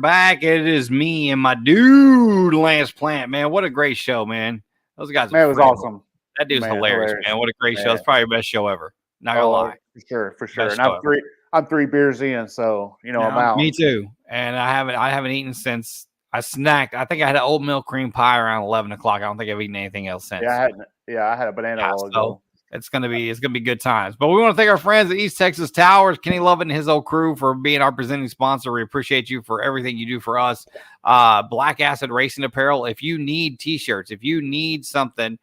back. It is me and my dude, Lance Plant, man. What a great show, man. Those guys Man, are it was friends. awesome. That dude's Man, hilarious, man. What a great show. It's probably your best show ever. Not gonna lie. For sure. Best And show ever. I'm 3 beers in, so I'm out. Me too. And I haven't eaten since I snacked. I think I had an oatmeal cream pie around 11 o'clock. I don't think I've eaten anything else since. I had a banana while ago. It's gonna be good times. But we want to thank our friends at East Texas Towers, Kenny Lovett and his whole crew, for being our presenting sponsor. We appreciate you for everything you do for us. Black Acid Racing Apparel. If you need t-shirts, if you need something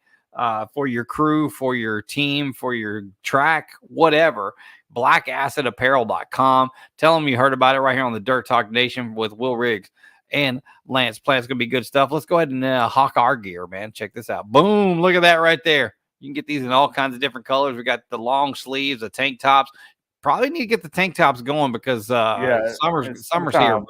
for your crew, for your team, for your track, whatever, blackacidapparel.com. Tell them you heard about it right here on the Dirt Talk Nation with Will Riggs and Lance Plant. It's gonna be good stuff. Let's go ahead and hawk our gear, man. Check this out. Boom! Look at that right there. You can get these in all kinds of different colors. We got the long sleeves, the tank tops. Probably need to get the tank tops going because summer's here, bro.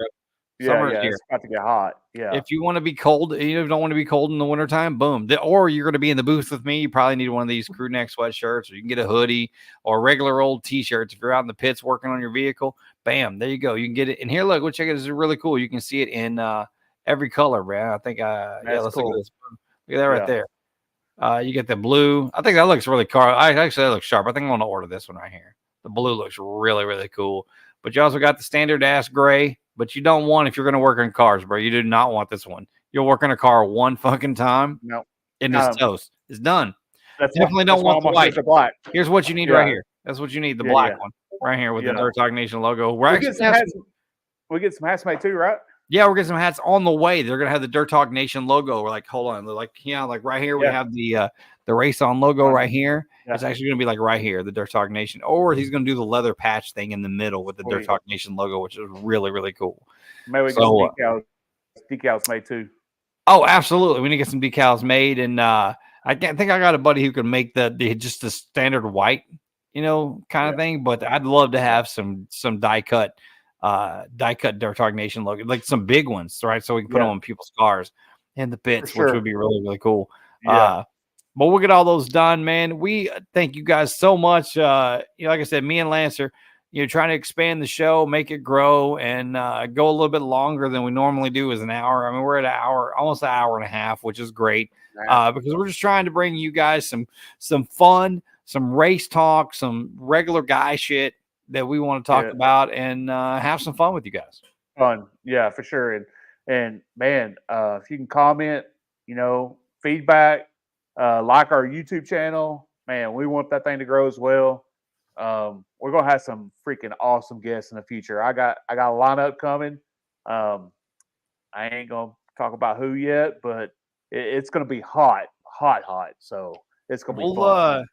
Summer's here. It's about to get hot. Yeah. If you want to be cold, you don't want to be cold in the wintertime, boom. Or you're going to be in the booth with me, you probably need one of these crew neck sweatshirts, or you can get a hoodie or regular old t-shirts. If you're out in the pits working on your vehicle, bam, there you go. You can get it. And here, look, check it. This is really cool. You can see it in every color, man. I think, let's cool. look at this. Look at that right there. You get the blue. I think that looks really cool. That looks sharp. I think I'm going to order this one right here. The blue looks really, really cool. But you also got the standard ass gray. But you don't want, if you're going to work on cars, bro, you do not want this one. You'll work on a car one fucking time. No. And it's toast. It's done. Definitely don't want the white. Black. Here's what you need right here. That's what you need, the black one right here with the Dirt Talk Nation logo. We get some hats made too, right? Yeah, we're getting some hats on the way. They're going to have the Dirt Talk Nation logo. We're like, hold on. They're like, like right here we have the Race On logo right here. Yeah. It's actually going to be like right here, the Dirt Talk Nation. Or he's going to do the leather patch thing in the middle with the Dirt Talk Nation logo, which is really, really cool. Maybe we get some decals made too. Oh, absolutely. We need to get some decals made. And I think I got a buddy who can make just the standard white, kind of thing. But I'd love to have some die cut Dirt Talk Nation logo, like some big ones, right? So we can put them on people's cars and the pits, which would be really, really cool. Yeah. But we'll get all those done, man. We thank you guys so much. Like I said, me and Lance are, trying to expand the show, make it grow, and go a little bit longer than we normally do as an hour. I mean, we're at an hour, almost an hour and a half, which is great because we're just trying to bring you guys some fun, some race talk, some regular guy shit that we want to talk about and have some fun with you guys. Fun. Yeah, for sure. And man, if you can comment, feedback, like our YouTube channel, man, we want that thing to grow as well. We're gonna have some freaking awesome guests in the future. I got a lineup coming. I ain't gonna talk about who yet, but it's gonna be hot. So it's gonna be fun.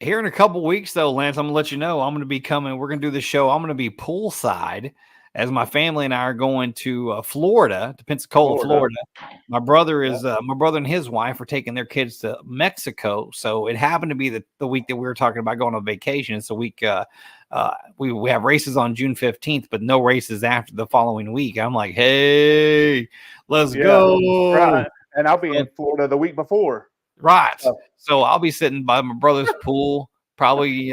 Here in a couple weeks, though, Lance, I'm gonna let you know I'm gonna be coming. We're gonna do the show. I'm gonna be poolside as my family and I are going to Florida, to Pensacola, Florida. My brother and his wife are taking their kids to Mexico. So it happened to be the week that we were talking about going on vacation. It's a week we have races on June 15th, but no races after the following week. I'm like, hey, let's go. Right. And I'll be in Florida the week before. Right. So I'll be sitting by my brother's pool, probably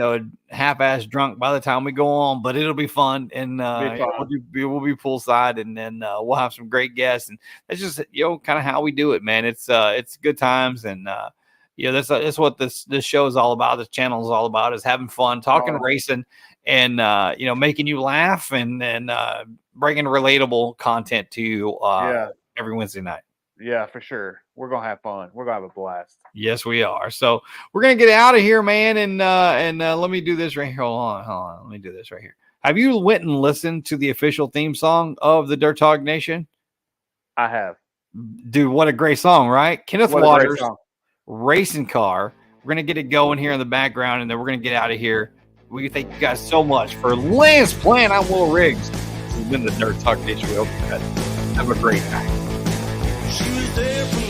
half-ass drunk by the time we go on, but it'll be fun, and we'll be poolside, and then we'll have some great guests, and that's just kind of how we do it, man. It's good times, and that's what this show is all about. This channel is all about, is having fun, talking racing, and making you laugh, and bringing relatable content to you every Wednesday night. Yeah, for sure. We're gonna have fun. We're gonna have a blast. Yes, we are. So we're gonna get out of here, man. And let me do this right here. Hold on. Let me do this right here. Have you went and listened to the official theme song of the Dirt Talk Nation? I have. Dude, what a great song, right? Kenneth Waters, Racing Car. We're gonna get it going here in the background, and then we're gonna get out of here. We thank you guys so much for Lance Plant. I'm Will Riggs. This has been the Dirt Talk Nation. We hope you guys have a great night. She was there for